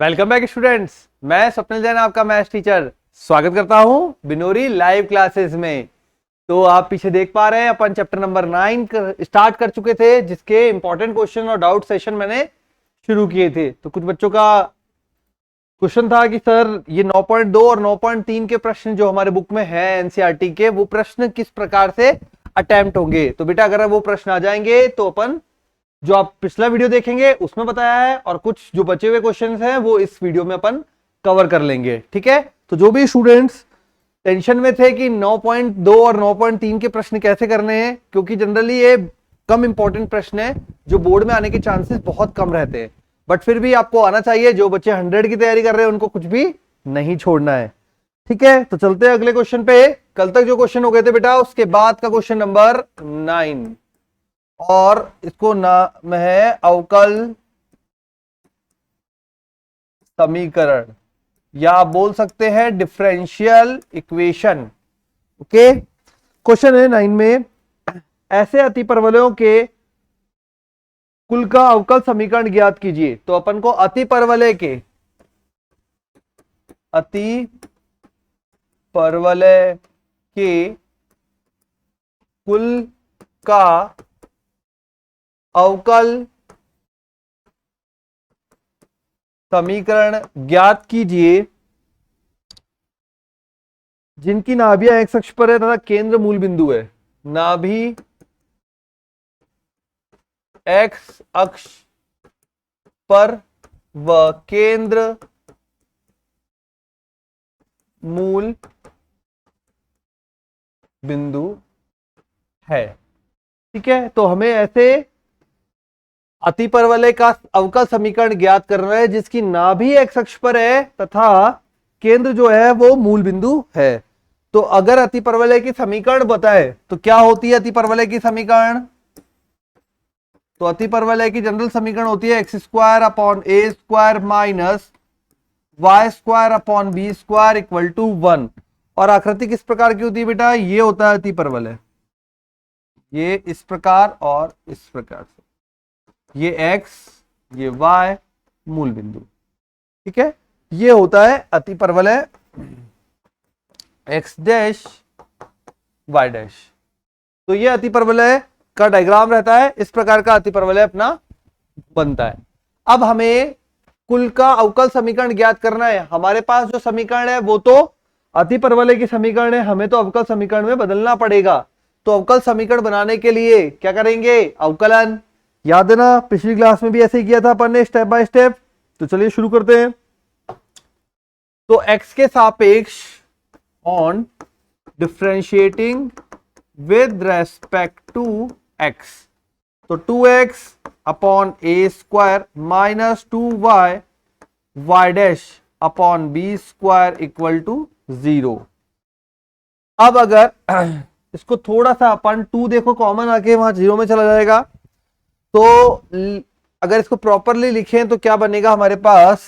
Welcome back students. मैं स्वप्निल जैन आपका maths teacher स्वागत करता हूं बिनोरी लाइव क्लासेस में। तो आप पीछे देख पा रहे हैं अपन चैप्टर नंबर 9 स्टार्ट कर चुके थे, जिसके इंपॉर्टेंट क्वेश्चन और डाउट सेशन मैंने शुरू किए थे। तो कुछ बच्चों का क्वेश्चन था कि सर ये 9.2 और 9.3 के प्रश्न जो हमारे बुक में है एनसीईआरटी के, वो प्रश्न किस प्रकार से अटेम्प्ट होंगे। तो बेटा अगर वो प्रश्न आ जाएंगे तो अपन जो आप पिछला वीडियो देखेंगे उसमें बताया है, और कुछ जो बचे हुए क्वेश्चंस हैं वो इस वीडियो में अपन कवर कर लेंगे। ठीक है, तो जो भी स्टूडेंट्स टेंशन में थे कि 9.2 और 9.3 के प्रश्न कैसे करने हैं, क्योंकि जनरली ये कम इंपॉर्टेंट प्रश्न है जो बोर्ड में आने के चांसेस बहुत कम रहते हैं, बट फिर भी आपको आना चाहिए। जो बच्चे 100 की तैयारी कर रहे हैं उनको कुछ भी नहीं छोड़ना है। ठीक है, तो चलते हैं अगले क्वेश्चन पे। कल तक जो क्वेश्चन हो गए थे बेटा, उसके बाद का क्वेश्चन नंबर 9, और इसको नाम है अवकल समीकरण, या आप बोल सकते हैं डिफरेंशियल इक्वेशन। ओके, क्वेश्चन है 9 में, ऐसे अतिपरवलयों के कुल का अवकल समीकरण ज्ञात कीजिए। तो अपन को अतिपरवलय के कुल का अवकल समीकरण ज्ञात कीजिए जिनकी नाभियां एक्स अक्ष पर है तथा केंद्र मूल बिंदु है। नाभि एक्स अक्ष पर व केंद्र मूल बिंदु है। ठीक है, तो हमें ऐसे अतिपरवलय का अवकल समीकरण ज्ञात करना है जिसकी नाभि एक्स अक्ष पर है तथा केंद्र जो है वो मूल बिंदु है। तो अगर अतिपरवलय की समीकरण बताए तो क्या होती है अतिपरवलय की समीकरण? तो अतिपरवलय की जनरल समीकरण होती है x square upon a square minus y square upon b square equal to 1। और आकृति किस प्रकार की होती है बेटा? ये होता है अतिपरवलय, ये इस प्रकार और इस प्रकार से, ये x ये y मूल बिंदु। ठीक है, ये होता है अतिपरवलय x डैश y डैश। तो ये अतिपरवलय का डायग्राम रहता है, इस प्रकार का अतिपरवलय अपना बनता है। अब हमें कुल का अवकल समीकरण ज्ञात करना है। हमारे पास जो समीकरण है वो तो अतिपरवलय की समीकरण है, हमें तो अवकल समीकरण में बदलना पड़ेगा। तो अवकल समीकरण बनाने के लिए क्या करेंगे? अवकलन। याद है ना, पिछली क्लास में भी ऐसे ही किया था अपन ने, स्टेप बाय स्टेप। तो चलिए शुरू करते हैं। तो x के सापेक्ष on differentiating with respect to x, तो 2x upon a square minus 2y y dash upon b square equal to 0। अब अगर इसको थोड़ा सा अपन 2 देखो कॉमन आके वहां 0 में चला जाएगा, तो अगर इसको प्रॉपरली लिखें तो क्या बनेगा हमारे पास?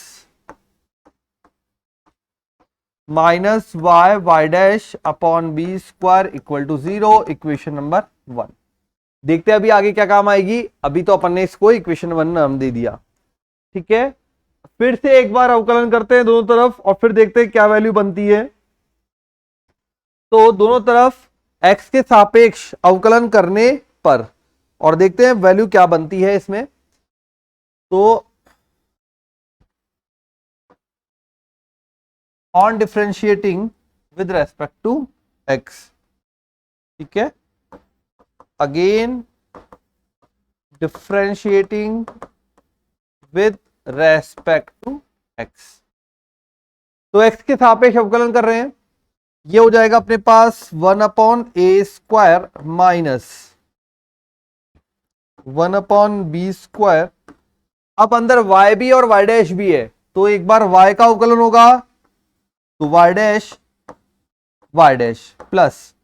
Minus y dash upon b square equal to 0, equation number 1। देखते हैं अभी आगे क्या काम आएगी। अभी तो अपन ने इसको इक्वेशन 1 नाम दे दिया। ठीक है, फिर से एक बार अवकलन करते हैं दोनों तरफ और फिर देखते हैं क्या वैल्यू बनती है। तो दोनों तरफ x के सापेक्ष अवकलन करने पर और देखते हैं वैल्यू क्या बनती है इसमें। तो on differentiating with respect to x, ठीक है, again differentiating with respect to x। तो x के सापेक्ष अवकलन कर रहे हैं, ये हो जाएगा अपने पास 1 upon a square minus 1 upon b square. अब अंदर y भी और y डैश भी है, तो एक बार y का अवकलन होगा तो y डैश प्लस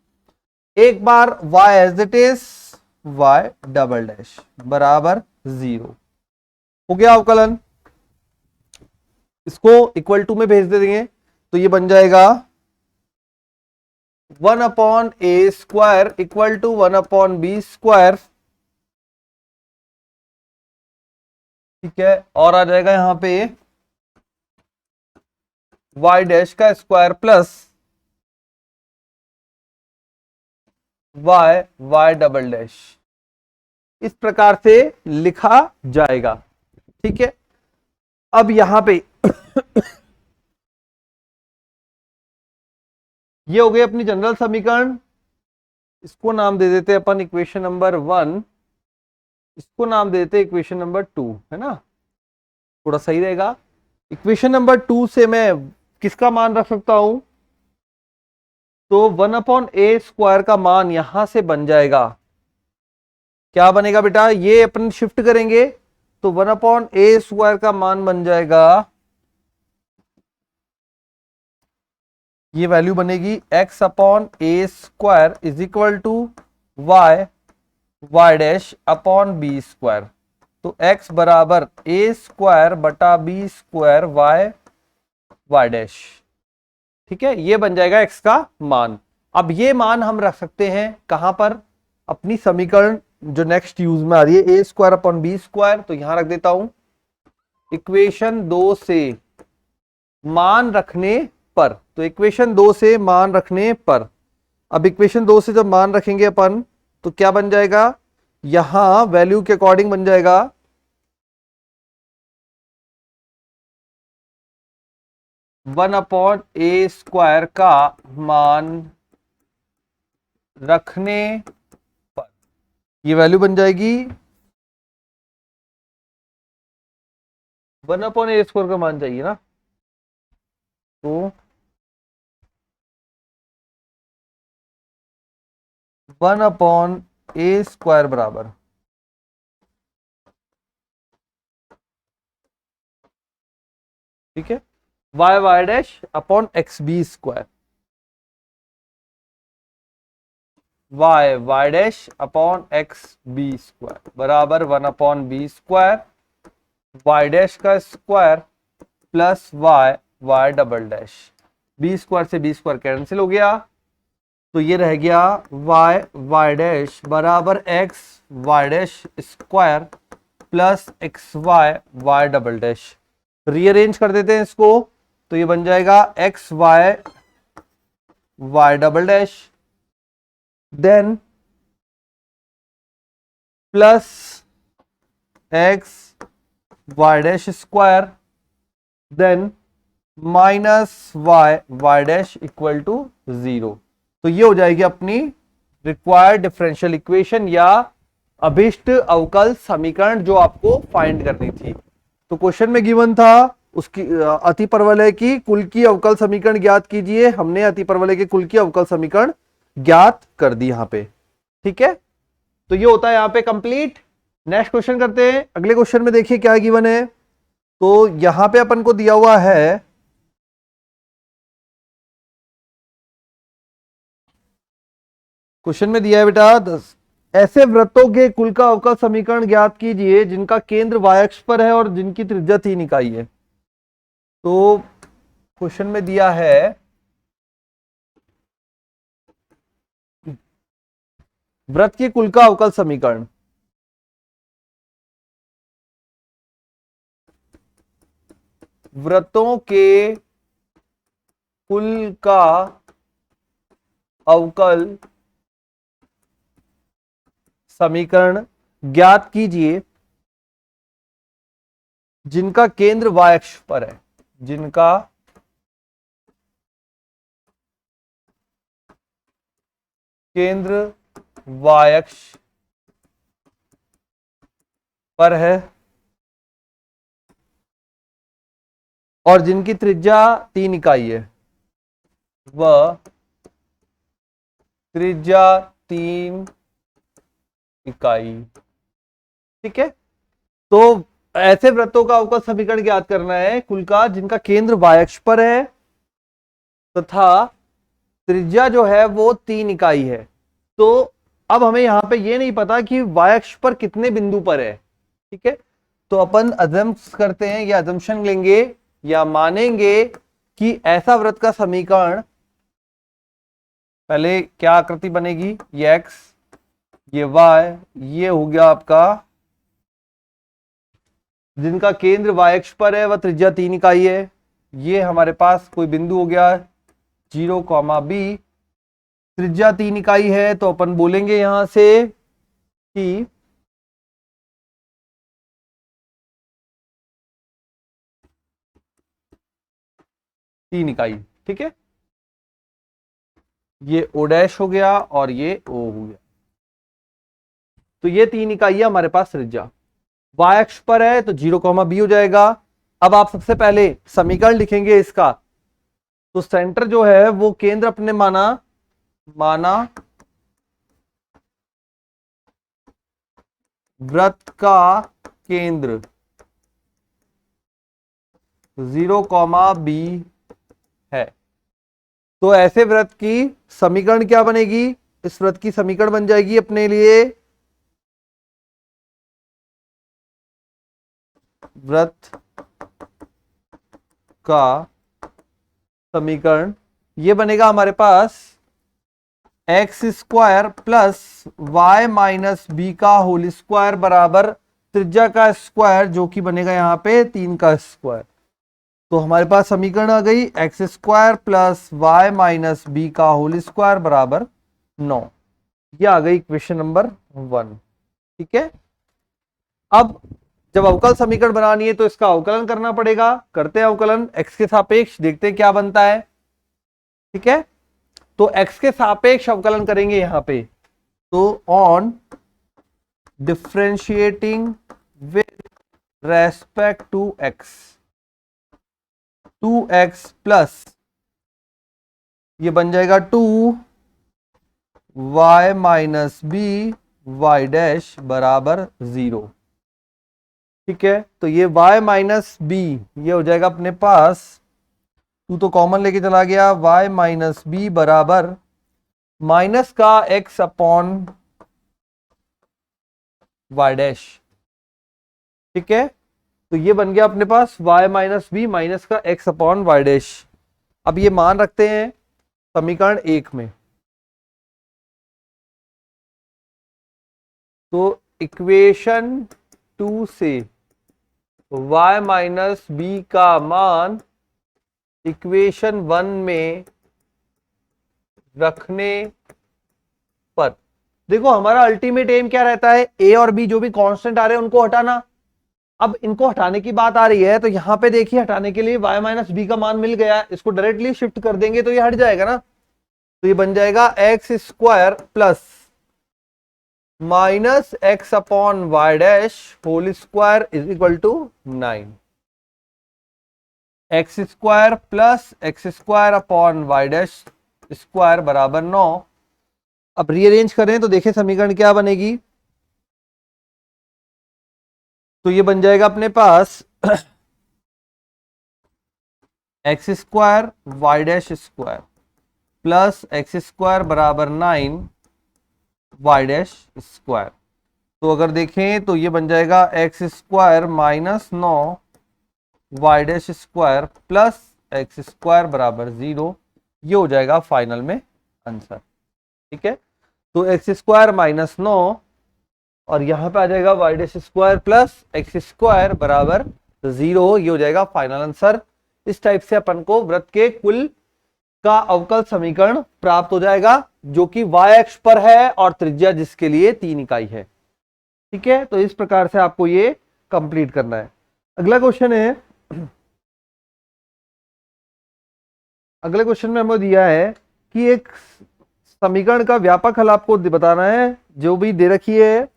एक बार y as it is y double dash बराबर 0। हो गया अवकलन। इसको इक्वल टू में भेज देंगे तो ये बन जाएगा 1 upon a square equal to 1 upon b square. ठीक है, और आ जाएगा यहां पे वाई डैश का square plus y y double dash, इस प्रकार से लिखा जाएगा। ठीक है, अब यहां पे ये हो गई अपनी जनरल समीकरण, इसको नाम दे देते हैं अपन इक्वेशन नंबर 1, इसको नाम दे देते हैं इक्वेशन नंबर 2, है ना, थोड़ा सही रहेगा। इक्वेशन नंबर 2 से मैं किसका मान रख सकता हूं, तो 1/a² का मान यहां से बन जाएगा, क्या बनेगा बेटा, ये अपन शिफ्ट करेंगे तो 1/a² का मान बन जाएगा, ये वैल्यू बनेगी x/a² is equal to y y dash upon b²। तो x बराबर a² बटा b² वाई वाई डैश। ठीक है, ये बन जाएगा x का मान। अब ये मान हम रख सकते हैं कहां पर, अपनी समीकरण जो नेक्स्ट यूज में आ रही है a² अपॉन b², तो यहां रख देता हूं इक्वेशन 2 से मान रखने पर। तो इक्वेशन 2 से मान रखने पर, अब इक्वेशन 2 से जब मान रखेंगे अपन तो क्या बन जाएगा, यहां वैल्यू के अकॉर्डिंग बन जाएगा 1/a² का मान रखने पर, ये वैल्यू बन जाएगी 1/a² का मान चाहिए ना, तो 1/a² बराबर, ठीक है, y y dash upon xb², y y dash upon xb² बराबर 1/b², वाई डैश का square plus y y double dash, b² से b² कैंसिल हो गया, तो ये रह गया वाई वाई डैश बराबर x y dash square plus x y y double dash. Rearrange कर देते हैं इसको, तो ये बन जाएगा x y y double dash then plus x y dash square then minus y y dash equal to 0। तो ये हो जाएगी अपनी रिक्वायर्ड डिफरेंशियल इक्वेशन या अभिष्ट अवकल समीकरण जो आपको फाइंड करनी थी। तो क्वेश्चन में गिवन था उसकी अतिपरवलय की कुल की अवकल समीकरण ज्ञात कीजिए, हमने अतिपरवलय के कुल की अवकल समीकरण ज्ञात कर दी यहां पे। ठीक है, तो ये होता है यहां पे कंप्लीट। नेक्स्ट क्वेश्चन करते हैं। अगले क्वेश्चन में देखिए क्या गिवन है, तो यहां पे अपन को दिया हुआ है क्वेश्चन में दिया है बेटा 10 ऐसे वृत्तों के कुल का अवकल समीकरण ज्ञात कीजिए जिनका केंद्र y अक्ष पर है और जिनकी त्रिज्या 3 इकाई है। तो क्वेश्चन में दिया है वृत्त के कुल का अवकल समीकरण, वृत्तों के कुल का अवकल समीकरण ज्ञात कीजिए जिनका केंद्र y अक्ष पर है, जिनका केंद्र y अक्ष पर है और जिनकी त्रिज्या 3 इकाई है, वह त्रिज्या 3 इकाई। ठीक है, तो ऐसे वृत्तों का अवकल समीकरण ज्ञात करना है कुल का जिनका केंद्र y अक्ष पर है तथा त्रिज्या जो है वो 3 इकाई है। तो अब हमें यहां पे ये नहीं पता कि y अक्ष पर कितने बिंदु पर है। ठीक है, तो अपन अजम्स करते हैं या अजम्पशन लेंगे या मानेंगे कि ऐसा वृत्त का समीकरण, पहले क्या आकृति बनेगी, ये x ये y, ये हो गया आपका जिनका केंद्र y अक्ष पर है वह त्रिज्या 3 इकाई है। ये हमारे पास कोई बिंदु हो गया 0,b, त्रिज्या 3 इकाई है, तो अपन बोलेंगे यहां से कि तीन इकाई, ठीक है। ये ओ डैश हो गया और ये ओ हो गया, तो ये 3 इकाई है हमारे पास त्रिज्या। y अक्ष पर है तो 0,b हो जाएगा। अब आप सबसे पहले समीकरण लिखेंगे इसका, तो सेंटर जो है वो केंद्र अपने माना वृत्त का केंद्र 0,b है। तो ऐसे वृत्त की समीकरण क्या बनेगी, इस वृत्त की समीकरण बन जाएगी अपने लिए वृत्त का समीकरण, ये बनेगा हमारे पास x square plus y minus b का होल स्क्वायर बराबर त्रिज्या का स्क्वायर, जो कि बनेगा यहां पे 3 का स्क्वायर। तो हमारे पास समीकरण आ गई x square plus y minus b का होल स्क्वायर बराबर 9। ये आ गई इक्वेशन नंबर 1, ठीक है। अब जब अवकल समीकरण बनानी है तो इसका अवकलन करना पड़ेगा। करते हैं अवकलन x के सापेक्ष, देखते हैं क्या बनता है, ठीक है। तो x के सापेक्ष अवकलन करेंगे यहां पे, तो on differentiating with respect to x, 2x plus ये बन जाएगा 2y minus B Y dash बराबर 0, ठीक है। तो ये y माइनस बी ये हो जाएगा अपने पास, तू तो कॉमन लेके चला गया, y माइनस बी बराबर माइनस का x अपॉन y डैश, ठीक है। तो ये बन गया अपने पास y माइनस बी माइनस का x अपॉन y डैश। अब ये मान रखते हैं समीकरण 1 में, तो इक्वेशन 2 से y माइनस बी का मान इक्वेशन 1 में रखने पर, देखो हमारा अल्टीमेट एम क्या रहता है, a और b जो भी कांस्टेंट आ रहे हैं उनको हटाना। अब इनको हटाने की बात आ रही है, तो यहां पे देखिए हटाने के लिए y माइनस बी का मान मिल गया, इसको डायरेक्टली शिफ्ट कर देंगे तो ये हट जाएगा ना। तो ये बन जाएगा x square plus minus x upon y dash whole square is equal to 9। X square plus x square upon y dash square बराबर 9। अब रीअरेंज करें तो देखें समीकरण क्या बनेगी, तो ये बन जाएगा अपने पास x square y dash square plus x square बराबर 9 वाई डैश स्क्वायर। तो अगर देखें तो ये बन जाएगा x square minus 9 y dash square plus x square बराबर 0। ये हो जाएगा फाइनल में आंसर, ठीक है। तो एक्स स्क्वायर माइनस 9 और यहां पे आ जाएगा y dash square plus x square बराबर 0। ये हो जाएगा फाइनल आंसर। इस टाइप से अपन को वृत्त के कुल का अवकल समीकरण प्राप्त हो जाएगा, जो कि y अक्ष पर है और त्रिज्या जिसके लिए 3 इकाई है, ठीक है। तो इस प्रकार से आपको ये कंप्लीट करना है। अगला क्वेश्चन है, अगले क्वेश्चन में हमें दिया है कि एक समीकरण का व्यापक हल आपको बताना है, जो भी दे रखी है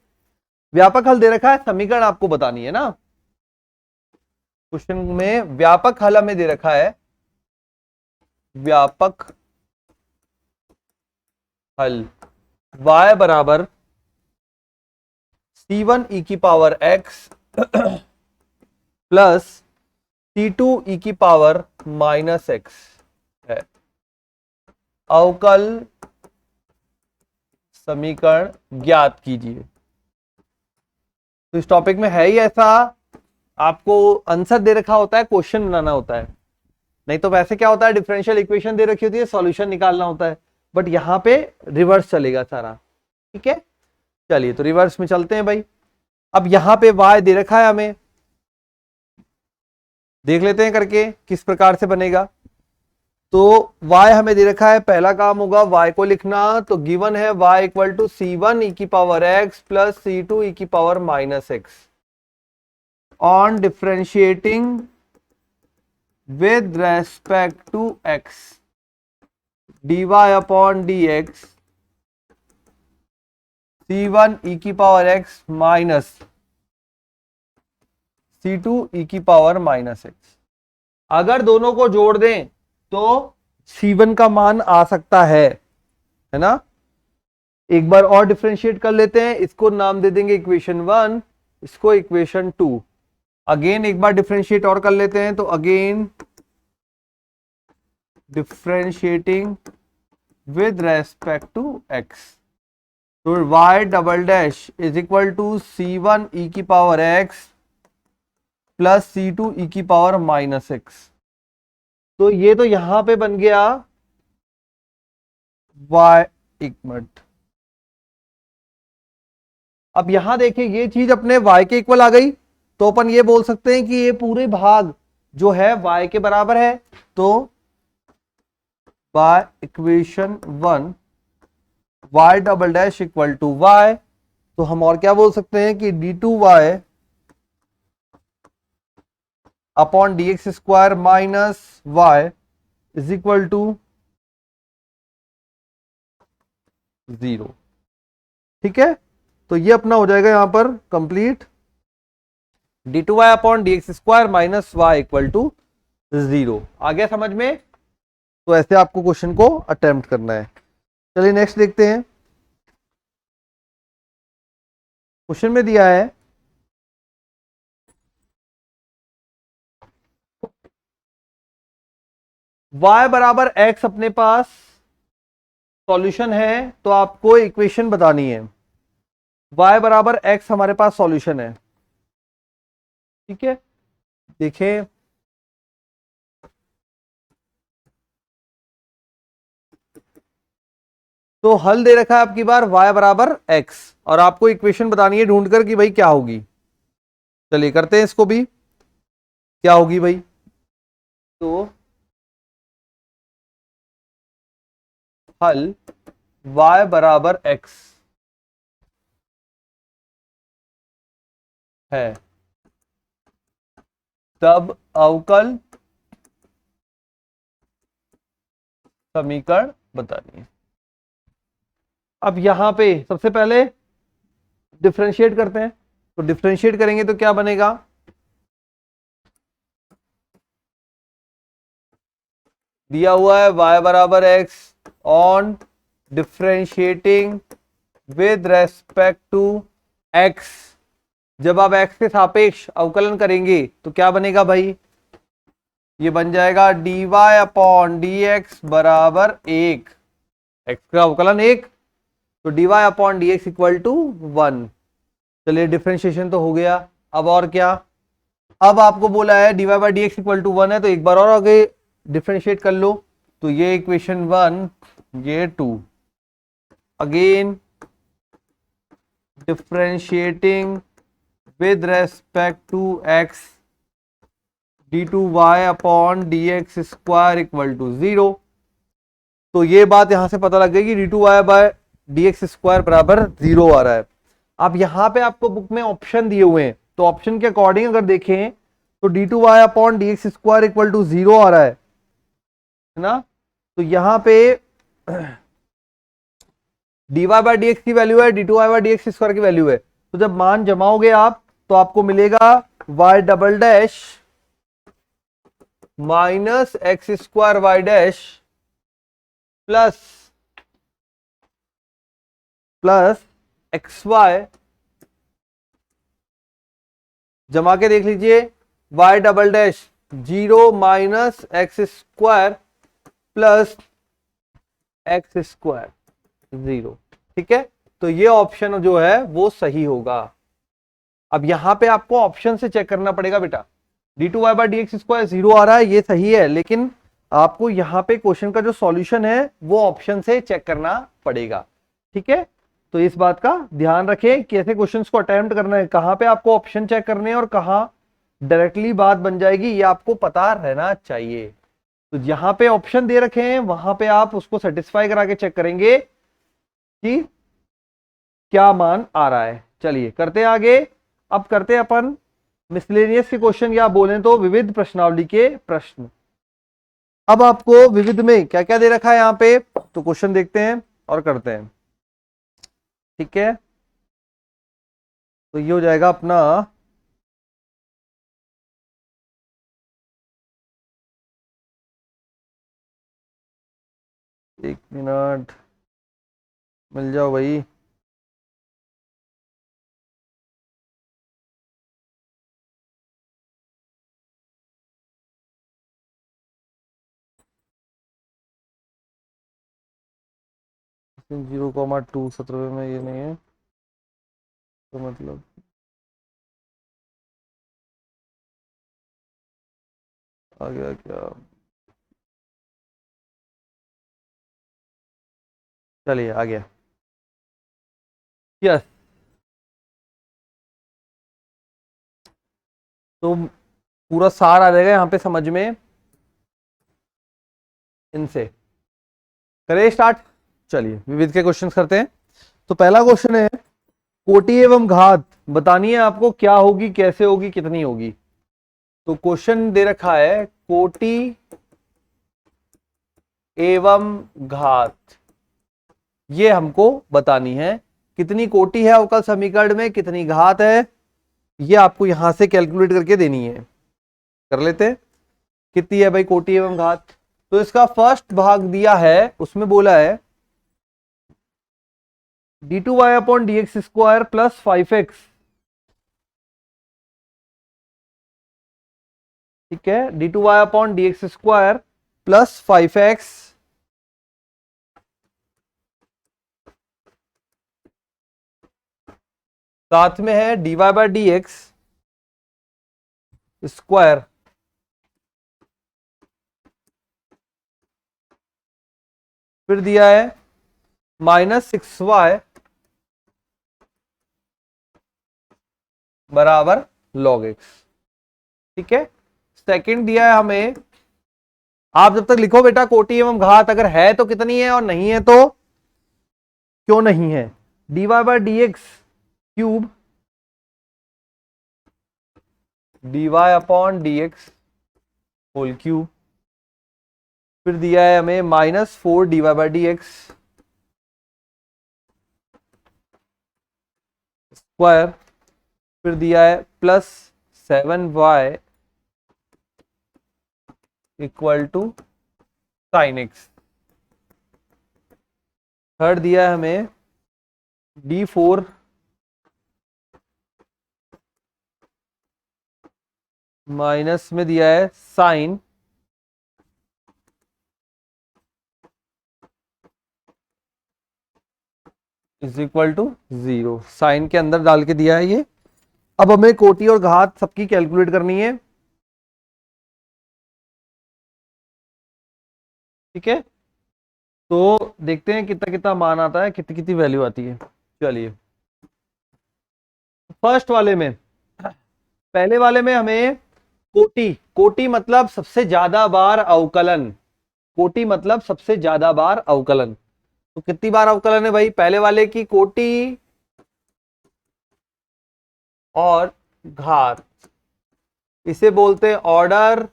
व्यापक हल दे रखा है, समीकरण आपको बतानी है ना। क्वेश्चन में व्यापक हल हमें दे रखा है, व्यापक हल y बराबर c1 e की power x plus c2 e की पावर माइनस x है। अवकल समीकरण ज्ञात कीजिए। तो इस टॉपिक में है ही ऐसा, आपको आंसर दे रखा होता है, क्वेश्चन बनाना होता है। नहीं तो वैसे क्या होता है, डिफरेंशियल इक्वेशन दे रखी होती है, सॉल्यूशन निकालना होता है। बट यहां पे रिवर्स चलेगा सारा, ठीक है। चलिए तो रिवर्स में चलते हैं भाई। अब यहां पे y दे रखा है हमें, देख लेते हैं करके किस प्रकार से बनेगा। तो y हमें दे रखा है, पहला काम होगा y को लिखना। तो गिवन है y equal to c1 e की power x plus c2 e की power minus x on differentiating with respect to x dy upon dx c1 e की power x minus c2 e की power minus x। अगर दोनों को जोड़ दें तो c1 का मान आ सकता है ना। एक बार और डिफरेंशिएट कर लेते हैं, इसको नाम दे देंगे इक्वेशन 1, इसको इक्वेशन 2। अगेन एक बार डिफरेंशिएट और कर लेते हैं, तो again differentiating with respect to x, तो y double dash is equal to c1 e की power x plus c2 e की पावर माइनस x। तो ये तो यहां पे बन गया y, एक मिनट, अब यहां देखिए ये चीज अपने y के इक्वल आ गई, तो अपन ये बोल सकते हैं कि ये पूरे भाग जो है y के बराबर है। तो by equation 1 y double dash equal to y, तो हम और क्या बोल सकते हैं कि d2y upon dx square minus y is equal to 0। ठीक है, तो ये अपना हो जाएगा यहां पर complete, d2y upon dx square minus y equal to 0। आ गया समझ में? तो ऐसे आपको क्वेश्चन को अटेम्प्ट करना है। चलिए नेक्स्ट देखते हैं। क्वेश्चन में दिया है y बराबर x अपने पास सॉल्यूशन है, तो आपको इक्वेशन बतानी है। y बराबर x हमारे पास सॉल्यूशन है, ठीक है। देखें, तो हल दे रखा है आपकी बार y बराबर x, और आपको इक्वेशन बतानी है ढूंढकर कि भाई क्या होगी। चलिए करते हैं इसको भी, क्या होगी भाई। तो हल y बराबर x है, तब अवकल समीकरण बतानी है। अब यहां पे सबसे पहले डिफरेंशिएट करते हैं, तो डिफरेंशिएट करेंगे तो क्या बनेगा, दिया हुआ है y बराबर x on differentiating with respect to x। जब आप x के सापेक्ष अवकलन करेंगे तो क्या बनेगा भाई, ये बन जाएगा dy अपॉन dx बराबर 1, x का अवकलन 1, तो dy upon dx equal to 1। चलिए डिफरेंशिएशन तो हो गया, अब और क्या, अब आपको बोला है dy by d x equal to 1 है, तो एक बार और आगे डिफरेंशिएट कर लो। तो ये इक्वेशन 1, ये 2, again differentiating with respect to x d2y upon dx square equal to 0। तो ये बात यहां से पता लग गई कि d2y बाय dx स्क्वायर बराबर 0 आ रहा है। अब यहां पे आपको बुक में ऑप्शन दिए हुए हैं, तो ऑप्शन के अकॉर्डिंग अगर देखें तो d2y upon dx square equal to 0 आ रहा है ना। तो यहां पे dy बाई डी एक्स की वैल्यू है, d2y by d x square की वैल्यू है, तो जब मान जमाओगे आप तो आपको मिलेगा y double dash minus x square y dash plus x y, जमा के देख लीजिए, y double dash 0 minus x square plus x square 0। ठीक है, तो ये ऑप्शन जो है वो सही होगा। अब यहां पे आपको ऑप्शन से चेक करना पड़ेगा बेटा, d2y by d x square 0 आ रहा है, ये सही है, लेकिन आपको यहां पे क्वेश्चन का जो सॉल्यूशन है वो ऑप्शन से चेक करना पड़ेगा। ठीक है, तो इस बात का ध्यान रखें, कैसे क्वेश्चंस को अटेम्प्ट करना है, कहां पे आपको ऑप्शन चेक करने हैं और कहां डायरेक्टली बात बन जाएगी, ये आपको पता रहना चाहिए। तो जहां पे ऑप्शन दे रखे हैं वहां पे आप उसको सेटिस्फाई करा के चेक करेंगे कि क्या मान आ रहा है। चलिए करते हैं आगे। अब करते हैं अपन मिसलेनियस के क्वेश्चन, या बोलें तो विविध प्रश्नावली के प्रश्न। अब आपको विविध में क्या क्या दे रखा है यहां पे, तो क्वेश्चन देखते हैं और करते हैं। ठीक है, तो ये हो जाएगा अपना एक मिनट, मिल जाओ भाई। जीरो कॉमा टू 17 में ये नहीं है, तो मतलब आ गया क्या। चलिए आ गया। यस, तो पूरा सार आ जाएगा यहाँ पे समझ में। इनसे करें स्टार्ट। चलिए विविध के क्वेश्चंस करते हैं। तो पहला क्वेश्चन है, कोटि एवं घात बतानी है आपको, क्या होगी, कैसे होगी, कितनी होगी। तो क्वेश्चन दे रखा है कोटि एवं घात, ये हमको बतानी है। कितनी कोटि है अवकल समीकरण में, कितनी घात है, ये आपको यहां से कैलकुलेट करके देनी है। कर लेते हैं। कितनी है भाई कोटि एवं घात। तो इसका फर्स्ट भाग दिया है, उसमें बोला है d2y upon d x square plus 5x। ठीक है, d2y upon d x square plus 5x, साथ में है dy by d x square फिर दिया है -6y बराबर log x। ठीक है, सेकंड दिया है हमें, आप जब तक लिखो बेटा कोटि एवं घात, अगर है तो कितनी है और नहीं है तो क्यों नहीं है। dy by d x cube, dy upon d x whole cube, फिर दिया है हमें -4 dy by d x square, फिर दिया है +7y equal to sine x. Third दिया है हमें d4 माइनस में दिया है sine is equal to 0, sine के अंदर डाल के दिया है ये। अब हमें कोटि और घात सबकी कैलकुलेट करनी है। ठीक है, तो देखते हैं कितना कितना मान आता है, कितनी कितनी वैल्यू आती है। चलिए फर्स्ट वाले में, पहले वाले में हमें कोटि, कोटि मतलब सबसे ज्यादा बार अवकलन, कोटि मतलब सबसे ज्यादा बार अवकलन। तो कितनी बार अवकलन है भाई, पहले वाले की कोटि और घात, इसे बोलते हैं ऑर्डर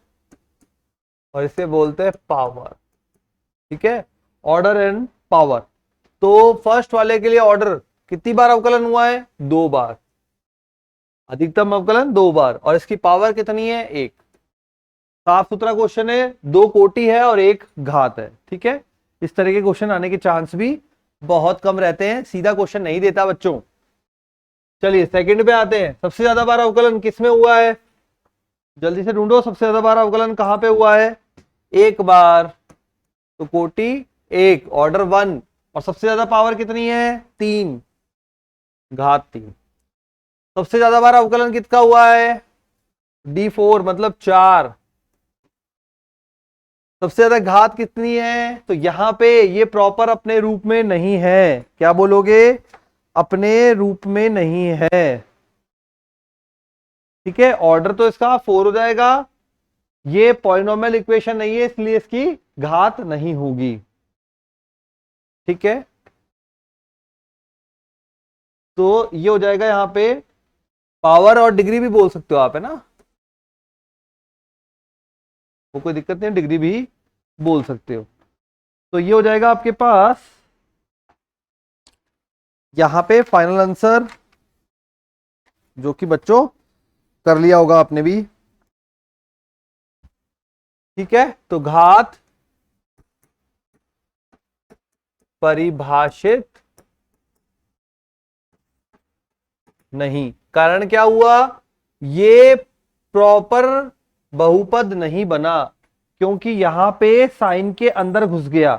और इसे बोलते हैं पावर। ठीक है, ऑर्डर एंड पावर। तो फर्स्ट वाले के लिए ऑर्डर कितनी बार अवकलन हुआ है, 2 बार, अधिकतम अवकलन 2 बार, और इसकी पावर कितनी है, 1। साफ सुथरा क्वेश्चन है, 2 कोटि है और 1 घात है। ठीक है, इस तरह के क्वेश्चन आने के चांस भी बहुत कम रहते हैं, सीधा क्वेश्चन नहीं देता बच्चों। चलिए सेकंड पे आते हैं, सबसे ज्यादा बार अवकलन किसमें हुआ है, जल्दी से ढूंढो सबसे ज्यादा बार अवकलन कहां पे हुआ है, 1 बार। तो कोटि 1 ऑर्डर 1, और सबसे ज्यादा पावर कितनी है, 3 घात 3। सबसे ज्यादा बार अवकलन किसका हुआ है, d4 मतलब 4। सबसे ज्यादा घात कितनी है, तो यहां पे ये प्रॉपर अपने रूप में नहीं है, क्या बोलोगे, अपने रूप में नहीं है। ठीक है, ऑर्डर तो इसका 4 हो जाएगा। ये पॉलिनोमियल इक्वेशन नहीं है, इसलिए इसकी घात नहीं होगी। ठीक है, तो ये हो जाएगा यहां पे पावर, और डिग्री भी बोल सकते हो आप, है ना, वो कोई दिक्कत नहीं, डिग्री भी बोल सकते हो। तो ये हो जाएगा आपके पास यहां पे फाइनल आंसर, जो कि बच्चों कर लिया होगा आपने भी। ठीक है, तो घात परिभाषित नहीं, कारण क्या हुआ, ये प्रॉपर बहुपद नहीं बना, क्योंकि यहां पे साइन के अंदर घुस गया।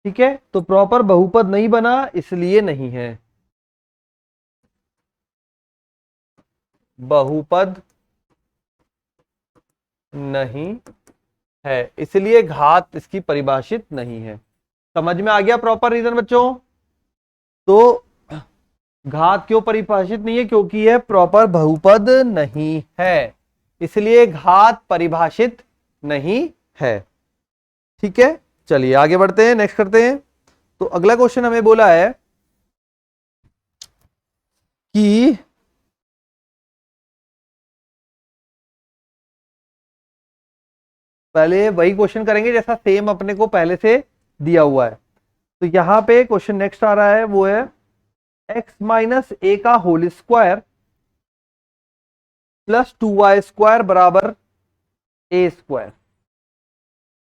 ठीक है, तो प्रॉपर बहुपद नहीं बना, इसलिए नहीं है। बहुपद नहीं है, इसलिए घात इसकी परिभाषित नहीं है। समझ में आ गया प्रॉपर रीजन बच्चों? तो घात क्यों परिभाषित नहीं है, क्योंकि यह प्रॉपर बहुपद नहीं है, इसलिए घात परिभाषित नहीं है। ठीक है, चलिए आगे बढ़ते हैं, नेक्स्ट करते हैं। तो अगला क्वेश्चन हमें बोला है कि पहले वही क्वेश्चन करेंगे जैसा सेम अपने को पहले से दिया हुआ है। तो यहां पे क्वेश्चन नेक्स्ट आ रहा है, वो है x माइनस ए का whole square plus 2y square बराबर a square.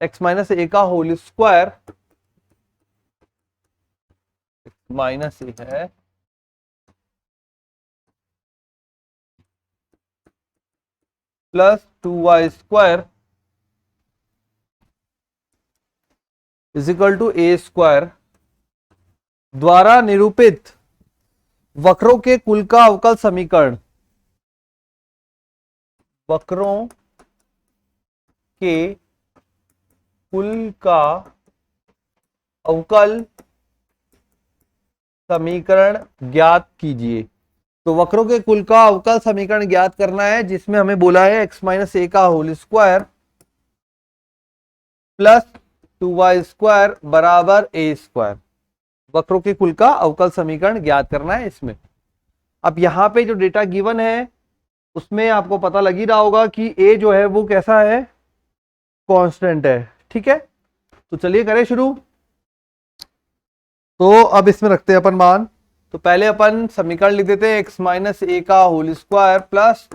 x minus a का होल स्क्वायर, माइनस ए है, plus 2y square is equal to a square द्वारा निरूपित वक्रों के कुल का अवकल समीकरण। वक्रों के कुल का अवकल समीकरण ज्ञात कीजिए। तो वक्रों के कुल का अवकल समीकरण ज्ञात करना है, जिसमें हमें बोला है x माइनस ए का whole square plus 2y square बराबर ए स्क्वायर। वक्रों के कुल का अवकल समीकरण ज्ञात करना है इसमें। अब यहां पे जो डेटा गिवन है उसमें आपको पता लग ही रहा होगा कि a जो है वो कैसा है, कांस्टेंट है। ठीक है, तो चलिए करें शुरू। तो अब इसमें रखते हैं अपन मान। तो पहले अपन समीकरण लिख देते हैं, x माइनस ए का whole square plus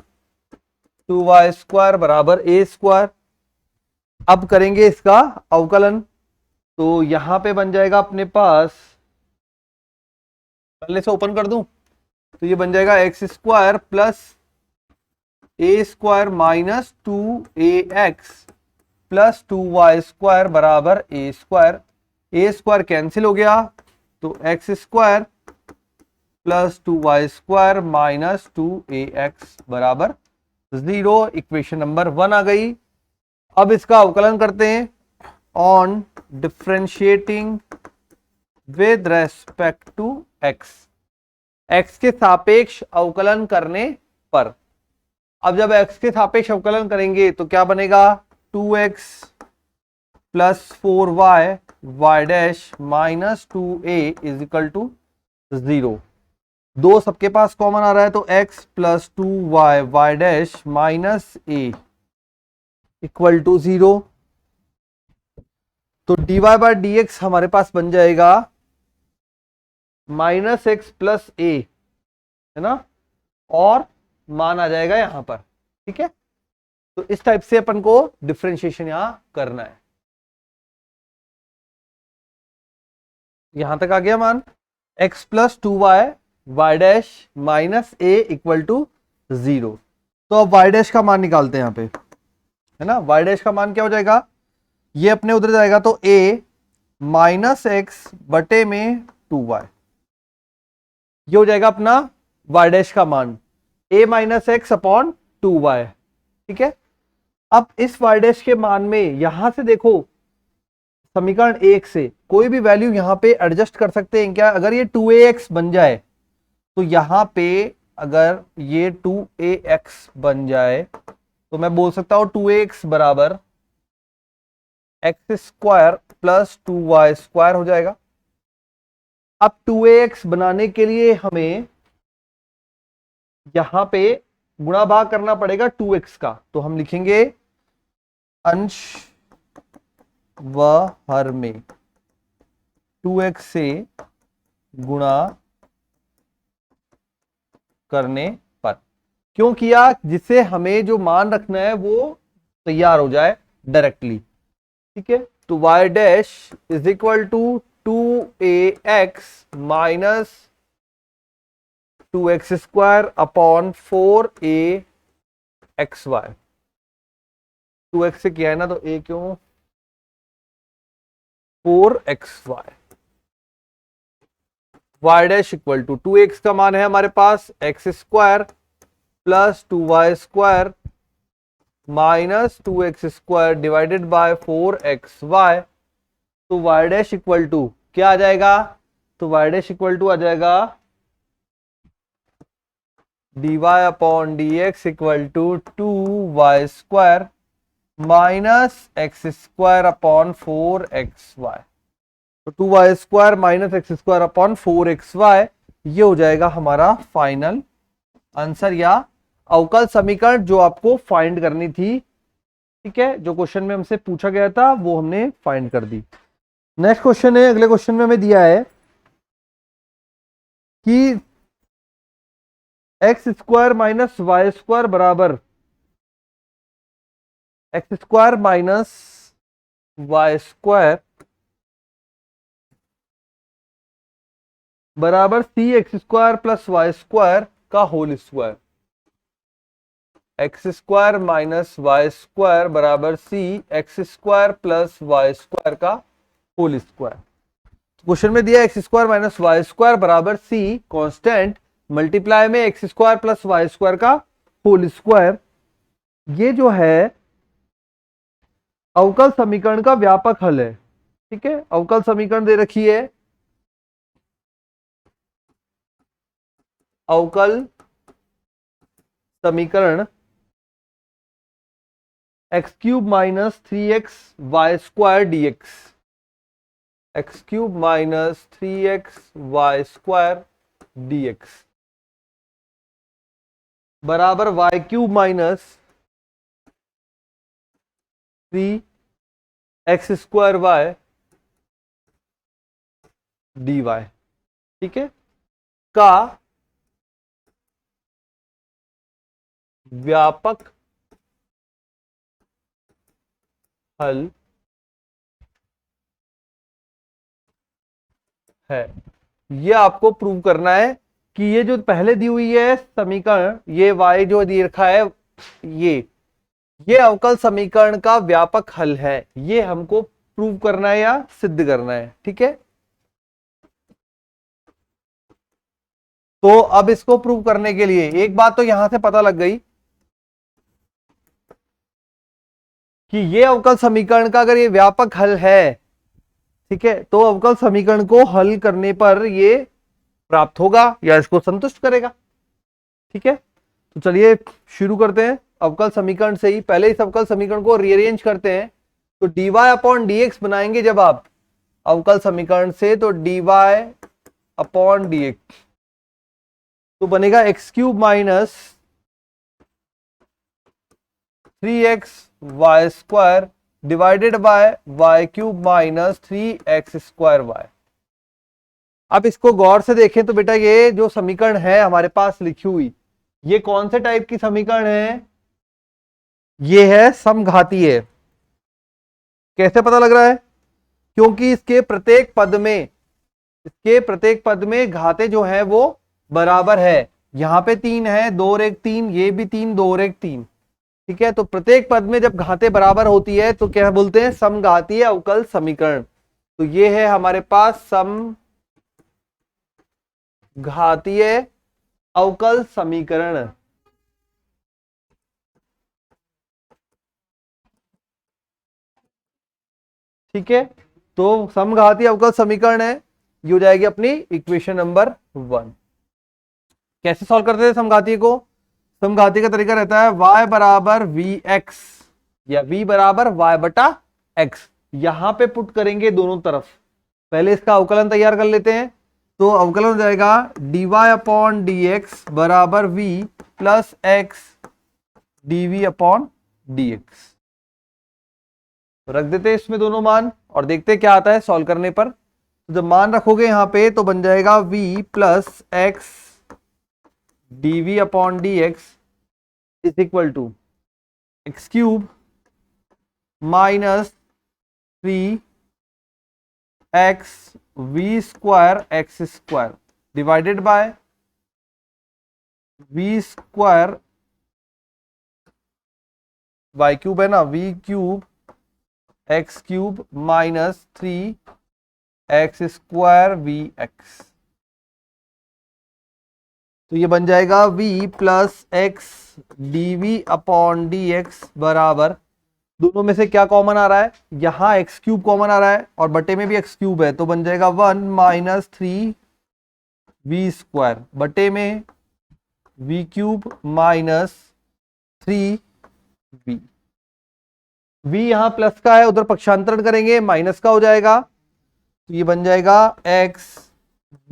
2y square बराबर ए स्क्वायर। अब करेंगे इसका अवकलन, तो यहां पे बन जाएगा अपने पास, पहले से ओपन कर दूं, तो ये बन जाएगा x square plus a square minus 2ax plus 2y square बराबर a square. A square cancel हो गया, तो x square plus 2y square minus 2ax बराबर 0। इक्वेशन नंबर 1 आ गई। अब इसका अवकलन करते हैं। On differentiating with respect to x, x के सापेक्ष अवकलन करने पर। अब जब x के सापेक्ष अवकलन करेंगे तो क्या बनेगा, 2x plus 4y y dash minus 2a is equal to 0। दो सबके पास कॉमन आ रहा है, तो x plus 2y y dash minus a equal to 0। तो dy बाय डी एक्स हमारे पास बन जाएगा माइनस एक्स प्लस ए, है ना, और मान आ जाएगा यहां पर। ठीक है, तो इस टाइप से अपन को डिफरेंशिएशन यहां करना है। यहां तक आ गया मान, x plus 2y y dash minus a equal to 0। तो अब y डैश का मान निकालते हैं यहां पे, है ना। y डैश का मान क्या हो जाएगा, ये अपने उधर जाएगा, तो a माइनस एक्स बटे में 2y, ये हो जाएगा अपना y डैश का मान, a minus x upon 2y। ठीक है, अब इस y डैश के मान में यहां से देखो, समीकरण 1 से कोई भी वैल्यू यहां पे एडजस्ट कर सकते हैं क्या। अगर ये 2ax बन जाए तो यहां पे अगर ये 2ax बन जाए तो मैं बोल सकता हूं 2ax बराबर एक्स स्क्वायर प्लस 2y² हो जाएगा। अब 2ax बनाने के लिए हमें यहां पे गुणा भाग करना पड़ेगा 2x का, तो हम लिखेंगे अंश व हर में 2x से गुणा करने पर। क्यों किया? जिससे हमें जो मान रखना है वो तैयार हो जाए डायरेक्टली। ठीक है, तो y dash is equal to 2ax minus 2x² upon 4axy। 2x से किया है ना, तो a क्यों 4xy। y dash equal to 2x का मान है हमारे पास x² plus 2y² minus 2x² divided by 4xy। तो y डैश इक्वल टू क्या आ जाएगा? तो y डैश इक्वल टू आ जाएगा dy upon dx equal to 2y² minus x² upon 4xy। तो 2y² minus x² upon 4xy ये हो जाएगा हमारा फाइनल आंसर या अवकल समीकरण जो आपको फाइंड करनी थी। ठीक है, जो क्वेश्चन में हमसे पूछा गया था वो हमने फाइंड कर दी। नेक्स्ट क्वेश्चन है, अगले क्वेश्चन में हमें दिया है कि x² माइनस y² बराबर x² माइनस y² बराबर cx² प्लस y² का whole square. x² minus y² बराबर cx² प्लस y² का होल स्क्वायर। क्वेश्चन में दिया x² माइनस y² बराबर c कांस्टेंट मल्टीप्लाई में x² प्लस y² का होल स्क्वायर। ये जो है अवकल समीकरण का व्यापक हल है। ठीक है, अवकल समीकरण दे रखी है, अवकल समीकरण x³ minus 3xy² dx, x³ minus 3xy² dx बराबर y³ माइनस 3x² dy। ठीक है, का व्यापक हल है। ये आपको प्रूव करना है कि ये जो पहले दी हुई है समीकरण, ये y जो दे रखा है ये अवकल समीकरण का व्यापक हल है। ये हमको प्रूव करना है या सिद्ध करना है। ठीक है, तो अब इसको प्रूव करने के लिए एक बात तो यहां से पता लग गई कि ये अवकल समीकरण का अगर ये व्यापक हल है, ठीक है, तो अवकल समीकरण को हल करने पर ये प्राप्त होगा या इसको संतुष्ट करेगा। ठीक है, तो चलिए शुरू करते हैं अवकल समीकरण से ही। पहले इस अवकल समीकरण को रीअरेंज करते हैं। तो dy अपॉन dx बनाएंगे जब आप अवकल समीकरण से, तो dy अपॉन dx तो बनेगा x³ minus 3xy² divided by y³ minus 3x² अब इसको गौर से देखें तो बेटा ये जो समीकरण है हमारे पास लिखी हुई, ये कौन से टाइप की समीकरण है? ये है समघातीय। कैसे पता लग रहा है? क्योंकि इसके प्रत्येक पद में घाते जो है वो बराबर है। यहां पे 3 है, 2 और 1 3, ये भी 3, 2 और 1 3। ठीक है, तो प्रत्येक पद में जब घाते बराबर होती है तो क्या बोलते हैं? समघातीय अवकल समीकरण। तो ये है हमारे पास समघातीय अवकल समीकरण। ठीक है, तो समघातीय अवकल समीकरण है, ये हो जाएगी अपनी इक्वेशन नंबर 1। कैसे सॉल्व करते थे समघातीय को? समघातीय का तरीका रहता है y बराबर वी एक्स या v बराबर y बटा एक्स। यहां पे पुट करेंगे दोनों तरफ। पहले इसका अवकलन तैयार कर लेते हैं। तो अवकलन हो जाएगा dy अपॉन डी एक्स बराबर v plus x dv upon d x. रख देते हैं इसमें दोनों मान और देखते हैं क्या आता है सॉल्व करने पर। तो जब मान रखोगे यहां पे तो बन जाएगा v plus x dv upon d x is equal to x cube minus 3x v square x square divided by v square y cube है ना, v cube x cube minus 3x square v x. तो ये बन जाएगा v plus x dv upon d x बराबर, दोनों में से क्या कॉमन आ रहा है? यहां एक्स क्यूब कॉमन आ रहा है और बटे में भी एक्स क्यूब है, तो बन जाएगा 1 माइनस 3v स्क्वायर बटे में v cube minus 3v। v यहां प्लस का है, उधर पक्षांतरण करेंगे माइनस का हो जाएगा। तो ये बन जाएगा x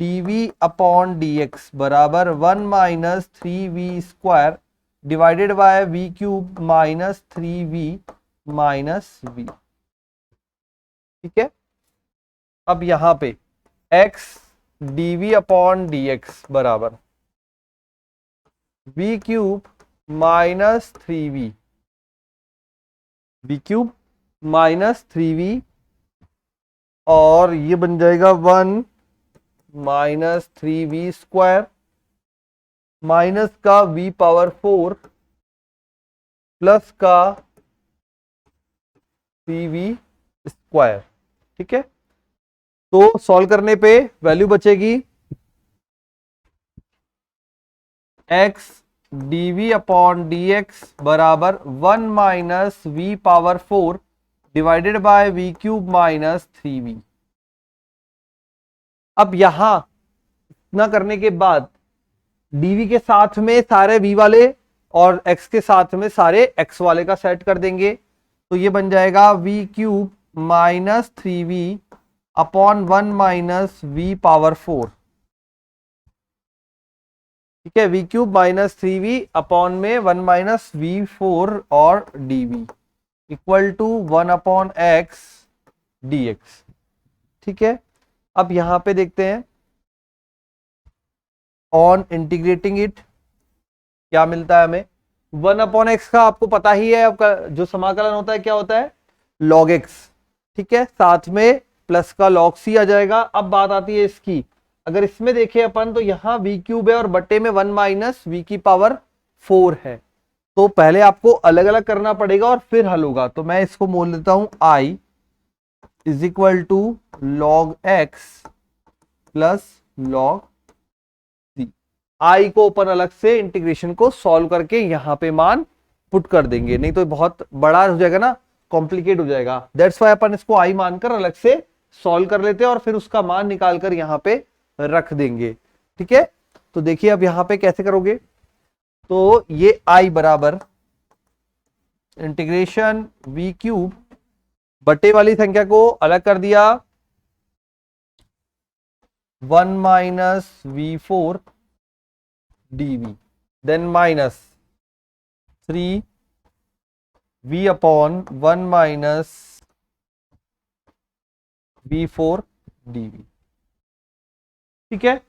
dv upon d x बराबर 1 minus 3v square divided bye v cube minus 3v minus v। ठीक है, अब यहां पे x dv upon d x बराबर v cube minus 3v, v cube minus 3v और ये बन जाएगा 1 माइनस 3v स्क्वायर माइनस का v पावर 4 प्लस का 3v स्क्वायर। ठीक है, तो सॉल्व करने पे वैल्यू बचेगी x dv upon d x बराबर 1 minus v power 4 divided by v cube minus 3v। अब यहां इतना करने के बाद dv के साथ में सारे v वाले और x के साथ में सारे x वाले का सेट कर देंगे। तो ये बन जाएगा v cube minus 3v upon 1 minus v power 4। ठीक है, v cube minus 3v upon में 1 माइनस v4 और dv equal to 1 upon x dx। ठीक है, अब यहां पे देखते हैं ऑन इंटीग्रेटिंग इट क्या मिलता है हमें। 1 अपॉन एक्स का आपको पता ही है, आपका जो समाकलन होता है क्या होता है? log x। ठीक है, साथ में प्लस का log c आ जाएगा। अब बात आती है इसकी, अगर इसमें देखें अपन तो यहां v क्यूब है और बटे में 1 माइनस v की पावर 4 है, तो पहले आपको अलग अलग करना पड़ेगा और फिर हल होगा। तो मैं इसको बोल देता हूं i is equal to log x plus log c। i को अपन अलग से इंटीग्रेशन को सॉल्व करके यहां पे मान पुट कर देंगे, नहीं तो बहुत बड़ा हो जाएगा ना, कॉम्प्लिकेट हो जाएगा। दैट्स वाई अपन इसको i मानकर अलग से सॉल्व कर लेते हैं और फिर उसका मान निकालकर यहां पे रख देंगे। ठीक है, तो देखिए अब यहां पे कैसे करोगे। तो ये i बराबर इंटीग्रेशन v क्यूब बटे वाली संख्या को अलग कर दिया 1 minus v4 dv then minus 3v upon 1 minus v4 dv। ठीक है,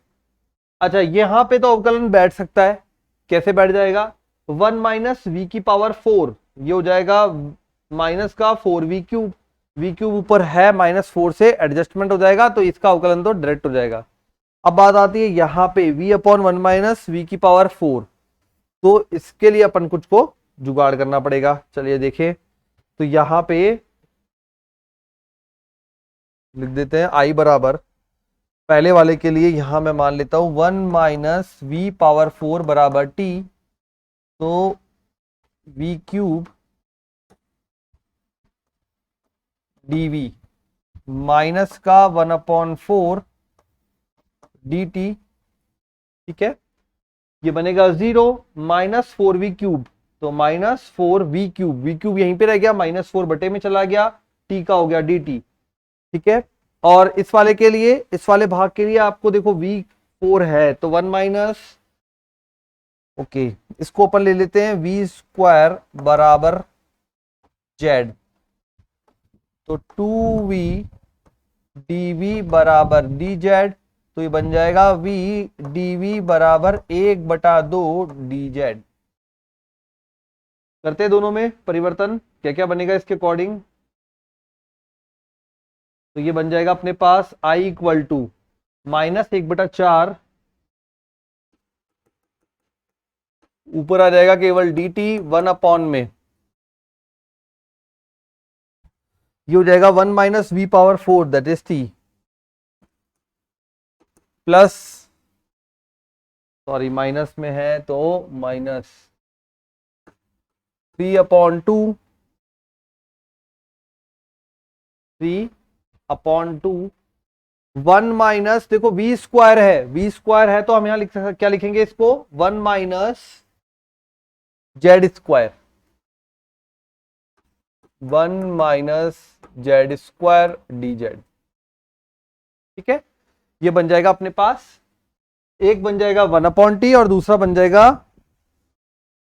अच्छा यहां पे तो अवकलन बैठ सकता है, कैसे बैठ जाएगा? 1 माइनस v की पावर 4 ये हो जाएगा माइनस का 4v क्यूब, v क्यूब ऊपर है माइनस 4 से एडजस्टमेंट हो जाएगा, तो इसका अवकलन तो डायरेक्ट हो जाएगा। अब बात आती है यहां पे v अपॉन 1 माइनस v की पावर 4, तो इसके लिए अपन कुछ को जुगाड़ करना पड़ेगा। चलिए देखें, तो यहां पे लिख देते हैं i बराबर, पहले वाले के लिए यहां मैं मान लेता हूं 1 माइनस v पावर 4 बराबर t, तो v क्यूब dv माइनस का 1 अपॉन 4 dt। ठीक है, ये बनेगा 0 माइनस 4v³, तो माइनस 4v³, v³ यहीं पे रह गया, -4 बटे में चला गया, t का हो गया dt। ठीक है, और इस वाले के लिए, इस वाले भाग के लिए आपको देखो v4 है तो 1 माइनस, ओके इसको अपन ले लेते हैं v² बराबर z, तो 2v dv बराबर dz, तो ये बन जाएगा v dv बराबर 1/2 dz। करते हैं दोनों में परिवर्तन, क्या क्या बनेगा इसके अकॉर्डिंग। तो ये बन जाएगा अपने पास i इक्वल टू -1/4, ऊपर आ जाएगा केवल dt 1 में, ये हो जाएगा 1 minus v⁴ that is t, plus, sorry minus में है तो -3/2, 3/2, 1 माइनस, देखो v² है, v² है तो हम यहां लिख सकते, क्या लिखेंगे इसको, 1 minus z², 1 minus z² dz। ठीक है, ये बन जाएगा अपने पास, एक बन जाएगा 1/t और दूसरा बन जाएगा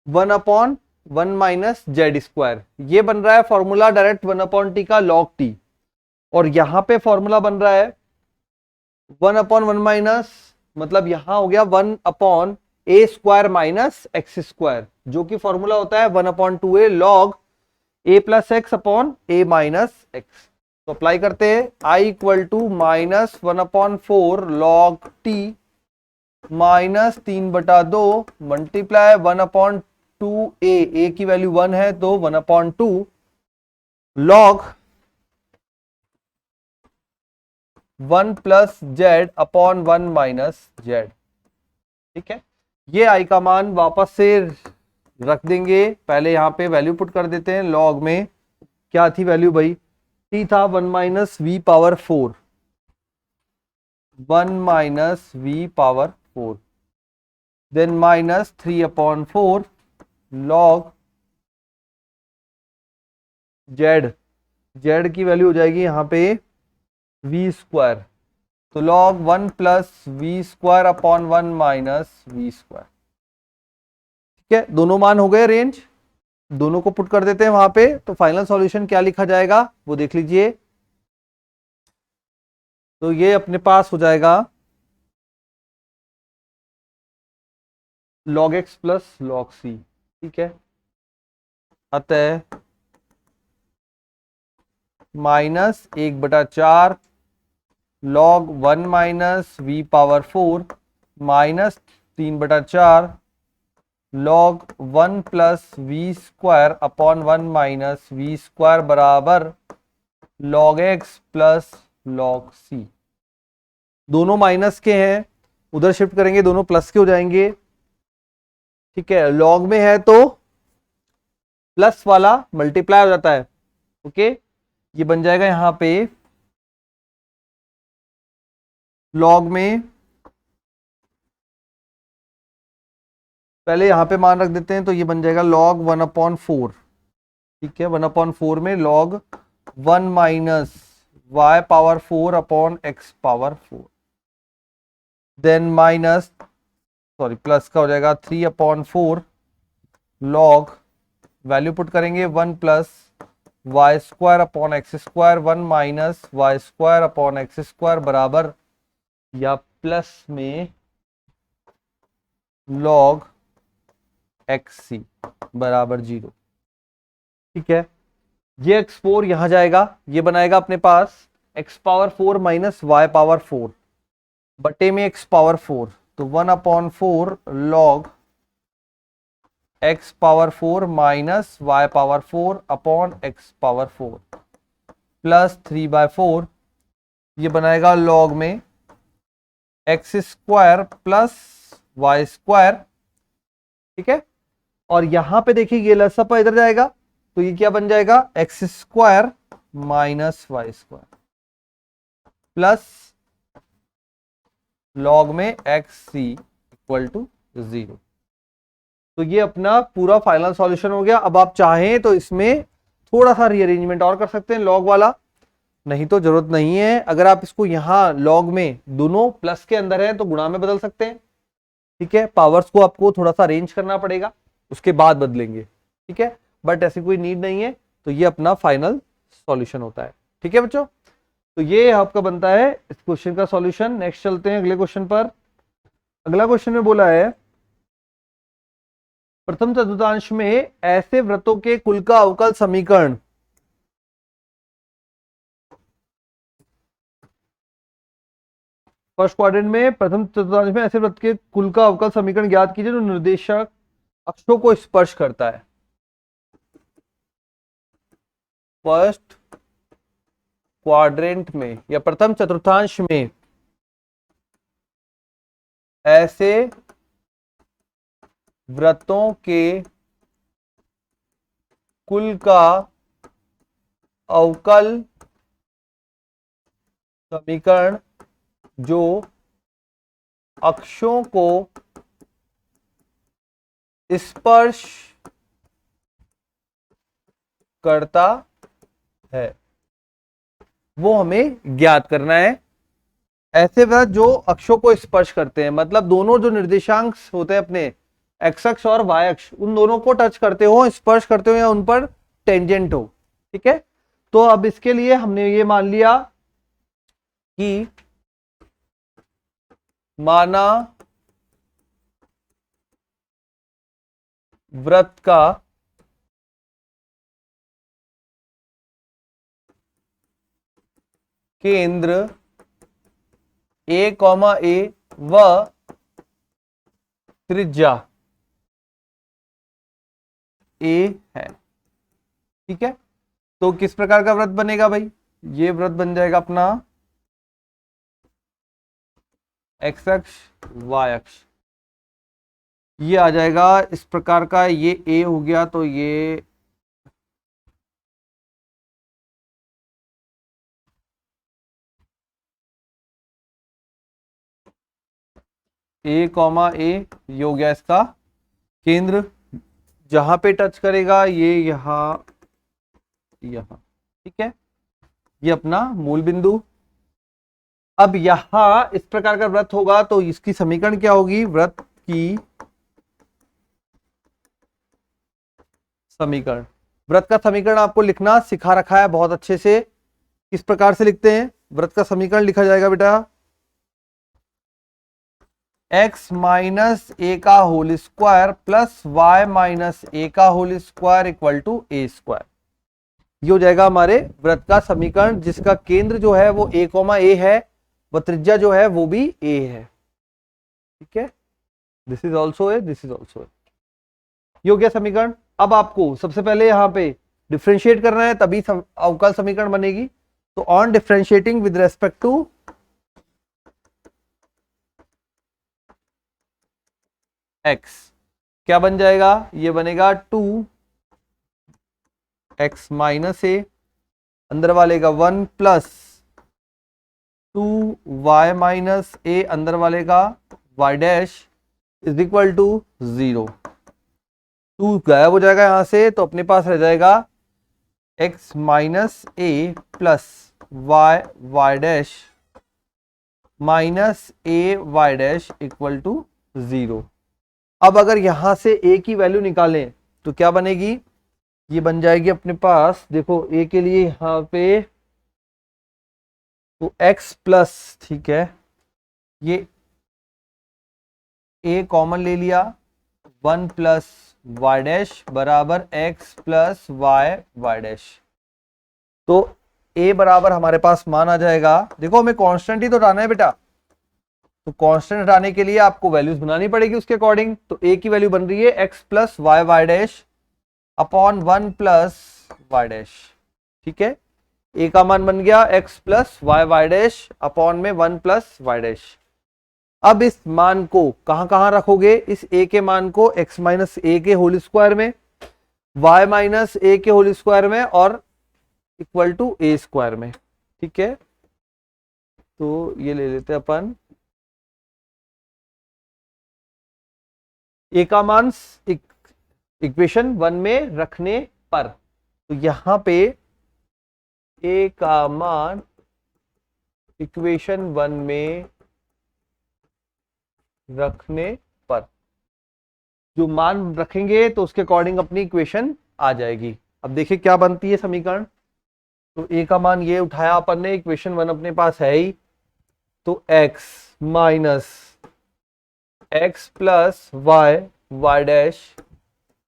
1/1 माइनस z²। ये बन रहा है फॉर्मूला डायरेक्ट 1/t का log t, और यहां पे फॉर्मूला बन रहा है 1/1 माइनस, मतलब यहां हो गया 1/a² माइनस x², जो कि फॉर्मूला होता है 1/2a log a plus x upon a minus x. तो अप्लाई करते हैं, i equal to -1/4 log t minus 3/2 multiply 1/2a, a की वैल्यू 1 है तो 1/2 log 1 plus z upon 1 minus z. ठीक है, ये आई का मान वापस से रख देंगे, पहले यहां पे वैल्यू पुट कर देते हैं, लॉग में क्या थी वैल्यू भाई, t था 1 minus v⁴, 1 minus v⁴, then minus 3/4 log z, z की वैल्यू हो जाएगी यहां पे v², तो log 1 plus v² upon 1 minus v²। ठीक है, दोनों मान हो गए रेंज, दोनों को पुट कर देते हैं वहां पे, तो फाइनल सॉल्यूशन क्या लिखा जाएगा वो देख लीजिए। तो ये अपने पास हो जाएगा log x plus log c। ठीक है, अतः -1/4 log 1 minus v⁴ minus 3/4 log 1 plus v² upon 1 minus v² बराबर log x plus log c। दोनों माइनस के हैं, उधर शिफ्ट करेंगे दोनों प्लस के हो जाएंगे। ठीक है, लॉग में है तो प्लस वाला मल्टीप्लाई हो जाता है। ओके, ये बन जाएगा यहां पे लॉग में, पहले यहां पे मान रख देते हैं, तो ये बन जाएगा log 1/4। ठीक है, 1/4 में log 1 minus y⁴ upon x⁴, then minus, sorry plus का हो जाएगा 3/4 log, वैल्यू पुट करेंगे 1 plus y² upon x², 1 minus y² upon x² बराबर या प्लस में log xc बराबर 0। ठीक है, ये x4 यहां जाएगा, ये बनाएगा अपने पास x⁴ माइनस y⁴ बटे में x⁴, तो 1/4 log x⁴ minus y⁴ upon x⁴ plus 3/4, ये बनाएगा log में x² प्लस y²। ठीक है, और यहां पे देखिए ये लसपा इधर जाएगा, तो ये क्या बन जाएगा, x² minus y² plus log में xc इक्वल टू 0। तो ये अपना पूरा फाइनल सॉल्यूशन हो गया। अब आप चाहें तो इसमें थोड़ा सा रीअरेंजमेंट और कर सकते हैं लॉग वाला, नहीं तो जरूरत नहीं है। अगर आप इसको यहाँ लॉग में दोनों प्लस के अंदर है तो गुणा में बदल सकते हैं, ठीक है। पावर्स को आपको थोड़ा सा अरेंज करना पड़ेगा, उसके बाद बदलेंगे, ठीक है, बट ऐसी कोई नीड नहीं है। तो ये अपना फाइनल सॉल्यूशन होता है, ठीक है बच्चों। तो ये आपका बनता है इस क्वेश्चन का सॉल्यूशन। नेक्स्ट चलते हैं अगले क्वेश्चन पर। अगला क्वेश्चन में बोला है प्रथम चतुर्थांश में ऐसे वृत्तों के कुल का अवकल समीकरण फर्स्ट क्वाड्रेंट में प्रथम चतुर्थांश में ऐसे वृत्त के कुल का अवकल समीकरण ज्ञात कीजिए जो निर्देशक अक्षों को स्पर्श करता है। फर्स्ट क्वाड्रेंट में या प्रथम चतुर्थांश में ऐसे वृत्तों के कुल का अवकल समीकरण जो अक्षों को स्पर्श करता है वो हमें ज्ञात करना है। ऐसे वृत्त जो अक्षों को स्पर्श करते हैं, मतलब दोनों जो निर्देशांक होते हैं अपने एक्स अक्ष और वाई अक्ष, उन दोनों को टच करते हो, स्पर्श करते हो या उन पर टेंजेंट हो, ठीक है। तो अब इसके लिए हमने ये मान लिया कि माना वृत्त का केंद्र A, व त्रिज्या A है, ठीक है। तो किस प्रकार का वृत्त बनेगा भाई? ये वृत्त बन जाएगा अपना एक्स अक्ष वाई अक्ष, ये आ जाएगा इस प्रकार का। ये A हो गया, तो ये A, ये हो गया इसका केंद्र। जहां पे टच करेगा ये यहां, ठीक है, ये अपना मूल बिंदु। अब यहां इस प्रकार का वृत्त होगा तो इसकी समीकरण क्या होगी? वृत्त की समीकरण, वृत्त का समीकरण आपको लिखना सिखा रखा है बहुत अच्छे से। किस प्रकार से लिखते हैं? वृत्त का समीकरण लिखा जाएगा बेटा x माइनस ए का whole square plus y minus a का whole square equal to a square. ये हो जाएगा हमारे वृत्त का समीकरण, जिसका केंद्र जो है वो A, है, व त्रिज्या जो है वो भी A है, ठीक है। This is also a, this is also a. ये हो गया समीकरण। अब आपको सबसे पहले यहां पे डिफ्रेंशिएट करना है, तभी अवकल समीकरण बनेगी। तो on differentiating with respect to x क्या बन जाएगा? ये बनेगा 2x माइनस ए, अंदर वाले का 1 प्लस 2y माइनस ए, अंदर वाले का y dash is equal to 0। 2 गायब हो जाएगा यहां से, तो अपने पास रह जाएगा x minus a plus y dash minus a y dash equal to 0। अब अगर यहां से a की वैल्यू निकालें तो क्या बनेगी? ये बन जाएगी अपने पास, देखो a के लिए यहां पे तो x प्लस, ठीक है, ये a कॉमन ले लिया, 1 प्लस वाई डैश बराबर x प्लस वाई डैश। तो a बराबर हमारे पास मान आ जाएगा। देखो हमें कांस्टेंट ही तो हटाना है बेटा, तो कांस्टेंट हटाने के लिए आपको वैल्यूज बनानी पड़ेगी उसके अकॉर्डिंग। तो a की वैल्यू बन रही है x plus y dash upon 1 plus y dash, ठीक है। a का मान बन गया x plus y dash upon में 1 प्लस वाई डैश। अब इस मान को कहां कहां रखोगे? इस a के मान को x माइनस ए के होल स्क्वायर में, y माइनस ए के होल स्क्वायर में और इक्वल टू a स्क्वायर में, ठीक है। तो ये ले लेते हैं अपन ए का मान इक्वेशन 1 में रखने पर, तो यहां पे ए का मान इक्वेशन 1 में रखने पर, जो मान रखेंगे तो उसके अकॉर्डिंग अपनी इक्वेशन आ जाएगी। अब देखिए क्या बनती है समीकरण। तो ए का मान ये उठाया अपन ने, इक्वेशन 1 अपने पास है ही, तो x minus x plus y dash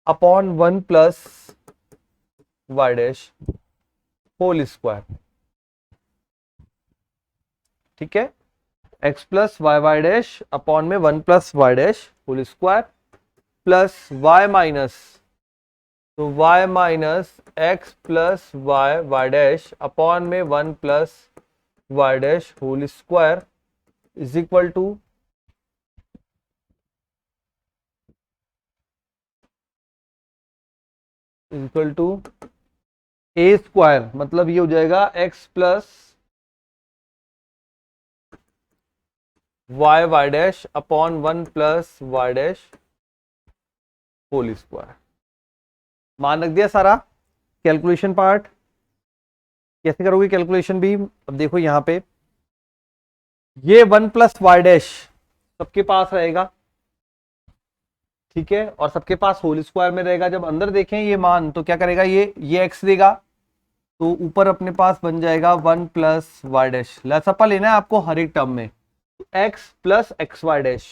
upon 1 plus y dash whole square. ठीक है, x plus y dash upon में 1 plus y dash whole square plus y minus, तो y minus x plus y dash upon में 1 plus y dash whole square is equal to a square, मतलब ये हो जाएगा x plus y dash upon 1 plus y dash whole square. मान रख दिया सारा। कैलकुलेशन पार्ट कैसे करोगे कैलकुलेशन भी, अब देखो यहां पे ये 1 प्लस वाई डैश सबके पास रहेगा, ठीक है, और सबके पास होल स्क्वायर में रहेगा। जब अंदर देखें ये मान तो क्या करेगा, ये x देगा, तो ऊपर अपने पास बन जाएगा 1 प्लस वाई डैश। लसअपा लेना है आपको हर एक टर्म में, x plus x y dash,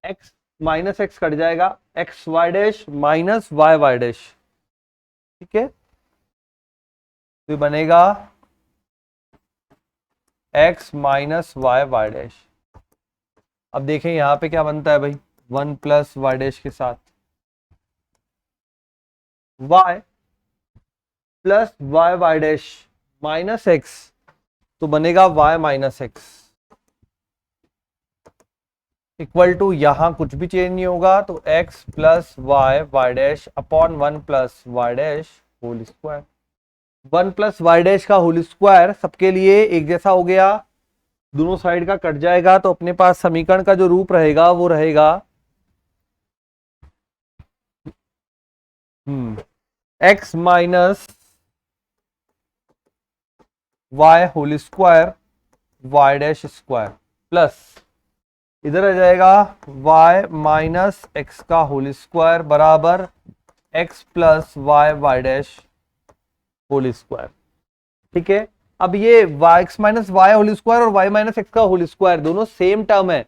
x minus x cut जाएगा, x y dash minus y dash. ठीक है, तो बनेगा x माइनस वाई डैश। अब देखें यहां पे क्या बनता है भाई, 1 प्लस वाई डैश के साथ y plus y dash minus x, तो बनेगा y minus x equal to, यहां कुछ भी चेंज नहीं होगा, तो x plus y dash upon 1 plus y dash whole square. 1 plus y dash का होल स्क्वायर सबके लिए एक जैसा हो गया, दोनों साइड का कट जाएगा, तो अपने पास समीकरण का जो रूप रहेगा वो रहेगा x minus y whole square y dash square plus इधर आ जाएगा y माइनस एक्स का होल स्क्वायर बराबर x plus y dash whole square. ठीक है, अब ये x minus y whole square और y माइनस एक्स का होल स्क्वायर दोनों सेम टर्म है,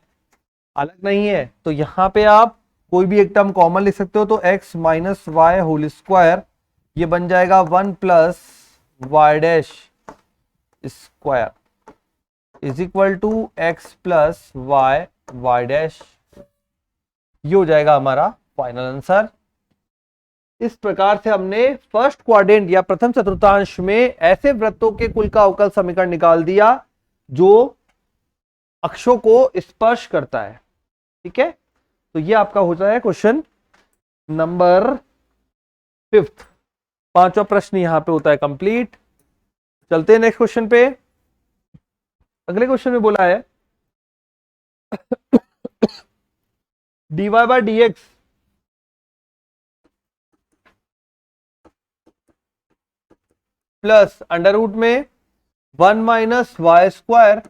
अलग नहीं है, तो यहां पे आप कोई भी एक टर्म कॉमन लिख सकते हो, तो x minus y whole square ये बन जाएगा 1 plus y dash square is equal to x plus y dash. ये हो जाएगा हमारा फाइनल आंसर। इस प्रकार से हमने फर्स्ट क्वाड्रेंट या प्रथम चतुर्थांश में ऐसे वृत्तों के कुल का अवकल समीकरण निकाल दिया जो अक्षों को स्पर्श करता है। ठीक है, तो ये आपका होता है क्वेश्चन नंबर 5। पांचवा प्रश्न यहां पे होता है कंप्लीट। चलते हैं नेक्स्ट क्वेश्चन पे। अगले क्वेश्चन में बोला है dy by dx plus under root में 1 माइनस वाई स्क्वायर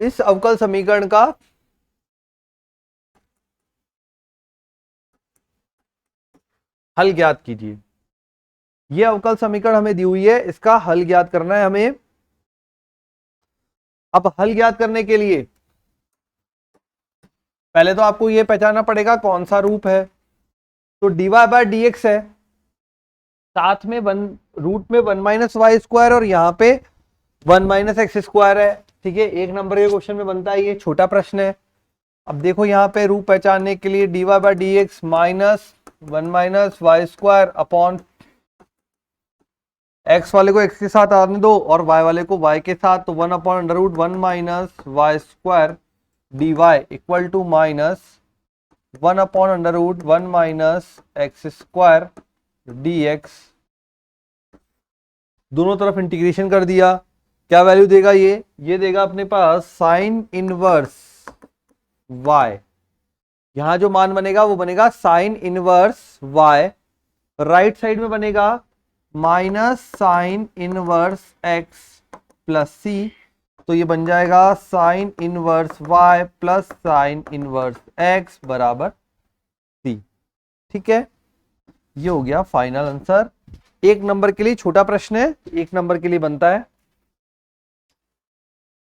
इस अवकल समीकरण का हल ज्ञात कीजिए। यह अवकल समीकरण हमें दी हुई है, इसका हल ज्ञात करना है हमें। अब हल ज्ञात करने के लिए पहले तो आपको यह पहचानना पड़ेगा कौन सा रूप है। तो dy बाय dx है, साथ में रूट में 1 माइनस वाई स्क्वायर और यहां पे 1 माइनस एक्स स्क्वायर है। ठीक है, एक नंबर के क्वेश्चन में बनता है, ये छोटा प्रश्न है। अब देखो यहां पे रूप पहचानने के लिए dy by dx minus 1 minus y square upon x वाले को एक्स के साथ आने दो और वाई वाले को वाई के साथ, तो 1 upon under root 1 minus y square d y equal to minus 1 upon under root 1 minus x square d x. दोनों तरफ इंटीग्रेशन कर दिया, क्या वैल्यू देगा ये देगा अपने पास साइन इनवर्स y। यहां जो मान बनेगा वो बनेगा sine inverse y। Right side में बनेगा minus sine inverse x plus c. तो ये बन जाएगा sine inverse y plus sine inverse x बराबर सी। ठीक है, ये हो गया फाइनल आंसर। एक नंबर के लिए छोटा प्रश्न है, एक नंबर के लिए बनता है।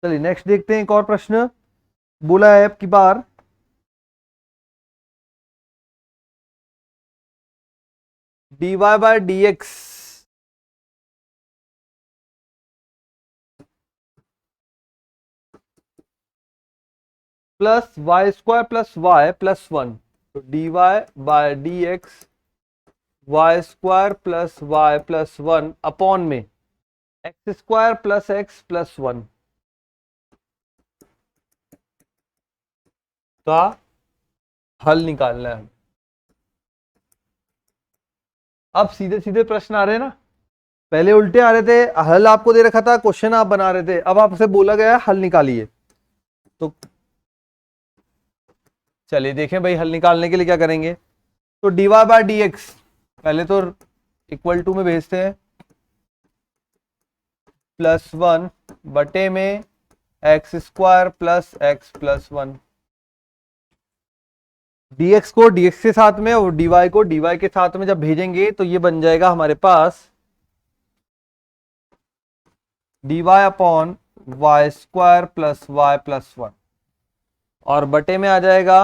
चलिए नेक्स्ट देखते हैं एक और प्रश्न। बोला है अब की बार dy by dx plus y square plus y plus one. तो dy by dx y square plus y plus one upon में x square plus x plus one का हल निकालना है। अब सीधे सीधे प्रश्न आ रहे हैं ना, पहले उल्टे आ रहे थे, हल आपको दे रखा था, क्वेश्चन आप बना रहे थे, अब आपसे बोला गया हल निकालिए। तो चलिए देखें भाई हल निकालने के लिए क्या करेंगे। तो dy बाय dx पहले तो इक्वल टू में भेजते हैं, प्लस वन बटे में x square plus x plus one. dx को dx के साथ में और dy को dy के साथ में जब भेजेंगे तो ये बन जाएगा हमारे पास dy upon y square plus y plus one, और बटे में आ जाएगा,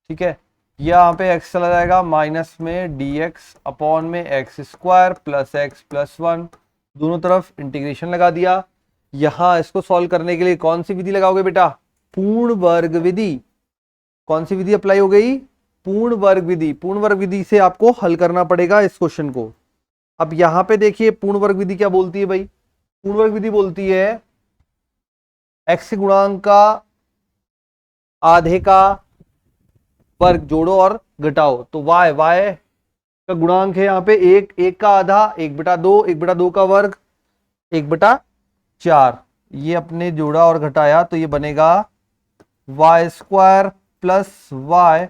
ठीक है, यहां पे x चला जाएगा माइनस में dx अपॉन में x square plus x plus one, दोनों तरफ इंटीग्रेशन लगा दिया। यहां इसको सॉल्व करने के लिए कौन सी विधि लगाओगे बेटा, पूर्ण वर्ग विधि। कौन सी विधि अप्लाई हो गई, पूर्ण वर्ग विधि। पूर्ण वर्ग विधि से आपको हल करना पड़ेगा इस क्वेश्चन को। अब यहां पे देखिए पूर्ण वर्ग विधि क्या बोलती है भाई, पूर्ण वर्ग विधि बोलती है x गुणांक का आधे का वर्ग जोड़ो और घटाओ। तो y का गुणांक है यहाँ पे एक का आधा, एक बटा दो का वर्ग, एक बटा चार। ये अपने जोड़ा और घटाया तो ये बनेगा y square plus y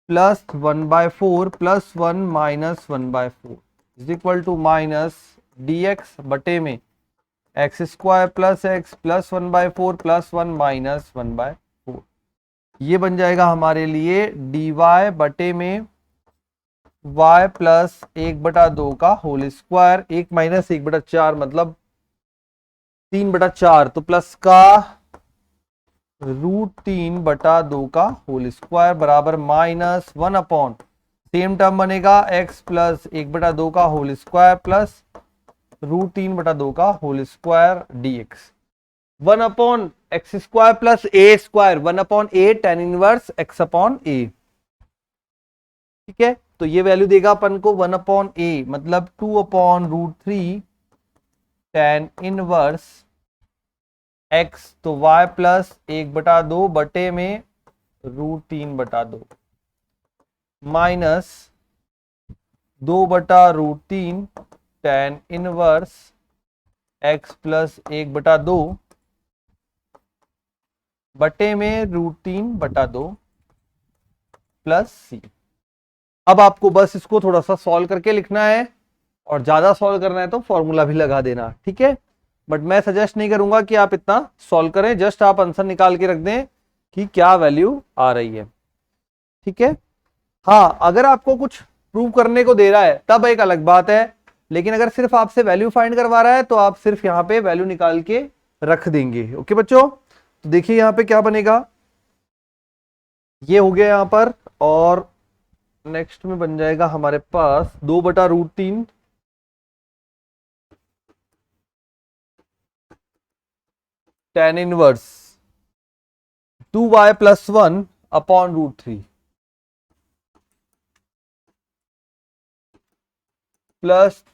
plus one by four plus one minus one by four is equal to minus d x बटे में x square plus x plus one by four plus one minus one by four. ये बन जाएगा हमारे लिए D Y बटे में y plus एक बटा दो का होल स्क्वायर, एक माइनस एक बटा चार मतलब तीन बटा चार, तो प्लस का रूट तीन बटा दो का होल स्क्वायर बराबर minus one upon same term बनेगा x प्लस एक बटा दो का होल स्क्वायर प्लस रूट तीन बटा दो का whole square dx, one upon x square plus a square, one upon a tan inverse x upon a. ठीक है, तो ये वैल्यू देगा अपन को वन अपॉन ए मतलब two upon root three tan inverse x, तो y प्लस एक बटा दो बटे में रूट तीन बटा दो माइनस दो बटा रूट तीन टेन इनवर्स एक्स प्लस एक बटा दो बटे में रूट तीन बटा दो प्लस सी। अब आपको बस इसको थोड़ा सा सॉल्व करके लिखना है, और ज्यादा सॉल्व करना है तो फॉर्मूला भी लगा देना। ठीक है, बट मैं सजेस्ट नहीं करूंगा कि आप इतना सॉल्व करें, जस्ट आप आंसर निकाल के रख दें कि क्या वैल्यू आ रही है। ठीक है, हाँ अगर आपको कुछ प्रूव करने को दे रहा है तब एक अलग बात है, लेकिन अगर सिर्फ आपसे वैल्यू फाइंड करवा रहा है तो आप सिर्फ यहां पे वैल्यू निकाल के रख देंगे। ओके बच्चों, तो देखिए यहां पे क्या बनेगा, ये हो गया यहां पर, और नेक्स्ट में बन जाएगा हमारे पास दो बटा रूट तीन tan inverse two y plus one upon root three plus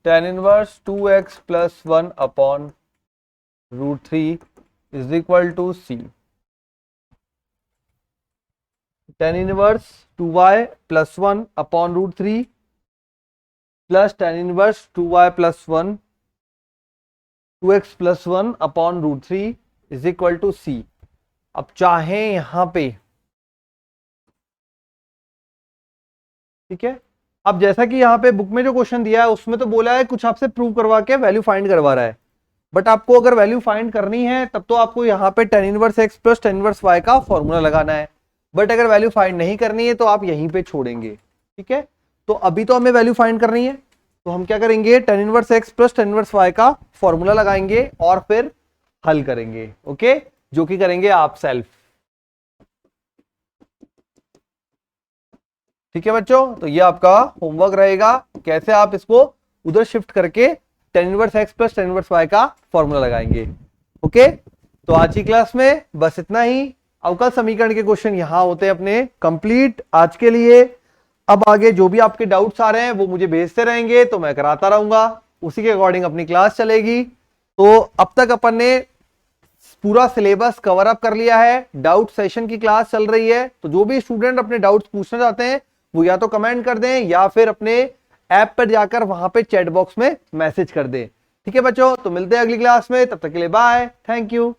tan inverse two x plus one upon root three is equal to c. Tan inverse two y plus one upon root three plus tan inverse 2y plus 1 2x plus 1 upon root 3 is equal to c। अब चाहे यहां पे, ठीक है, अब जैसा कि यहाँ पे बुक में जो क्वेश्चन दिया है उसमें तो बोला है कुछ आपसे प्रूव करवा के वैल्यू फाइंड करवा रहा है, बट आपको अगर वैल्यू फाइंड करनी है तब तो आपको यहाँ पे tan inverse x plus tan inverse y का फॉर्मूला लगाना है, बट अगर वैल्यू फाइंड नहीं करनी है तो आप यहीं पे छोड़ेंगे। ठीक है, तो अभी तो हमें वैल्यू फाइंड करनी है, तो हम क्या करेंगे, tan inverse x plus tan inverse y का फॉर्मूला लगाएंगे और फिर हल करेंगे। ओके, जो कि करेंगे आप सेल्फ। ठीक है बच्चों, तो ये आपका होमवर्क रहेगा, कैसे आप इसको उधर शिफ्ट करके tan inverse x plus tan inverse y का फॉर्मूला लगाएंगे। ओके, तो आज की क्लास में बस इतना ही। अवकल समीकरण के क्वेश्चन यहां होते हैं अपने कंप्लीट आज के लिए। अब आगे जो भी आपके डाउट्स आ रहे हैं वो मुझे भेजते रहेंगे, तो मैं कराता रहूंगा, उसी के अकॉर्डिंग अपनी क्लास चलेगी। तो अब तक अपन ने पूरा सिलेबस कवर अप कर लिया है, डाउट सेशन की क्लास चल रही है, तो जो भी स्टूडेंट अपने डाउट्स पूछना चाहते हैं वो या तो कमेंट कर दें या फिर अपने ऐप पर जाकर वहां पे चैट बॉक्स में मैसेज कर दें। ठीक है बच्चों, तो मिलते हैं अगली क्लास में, तब तक के लिए बाय, थैंक यू।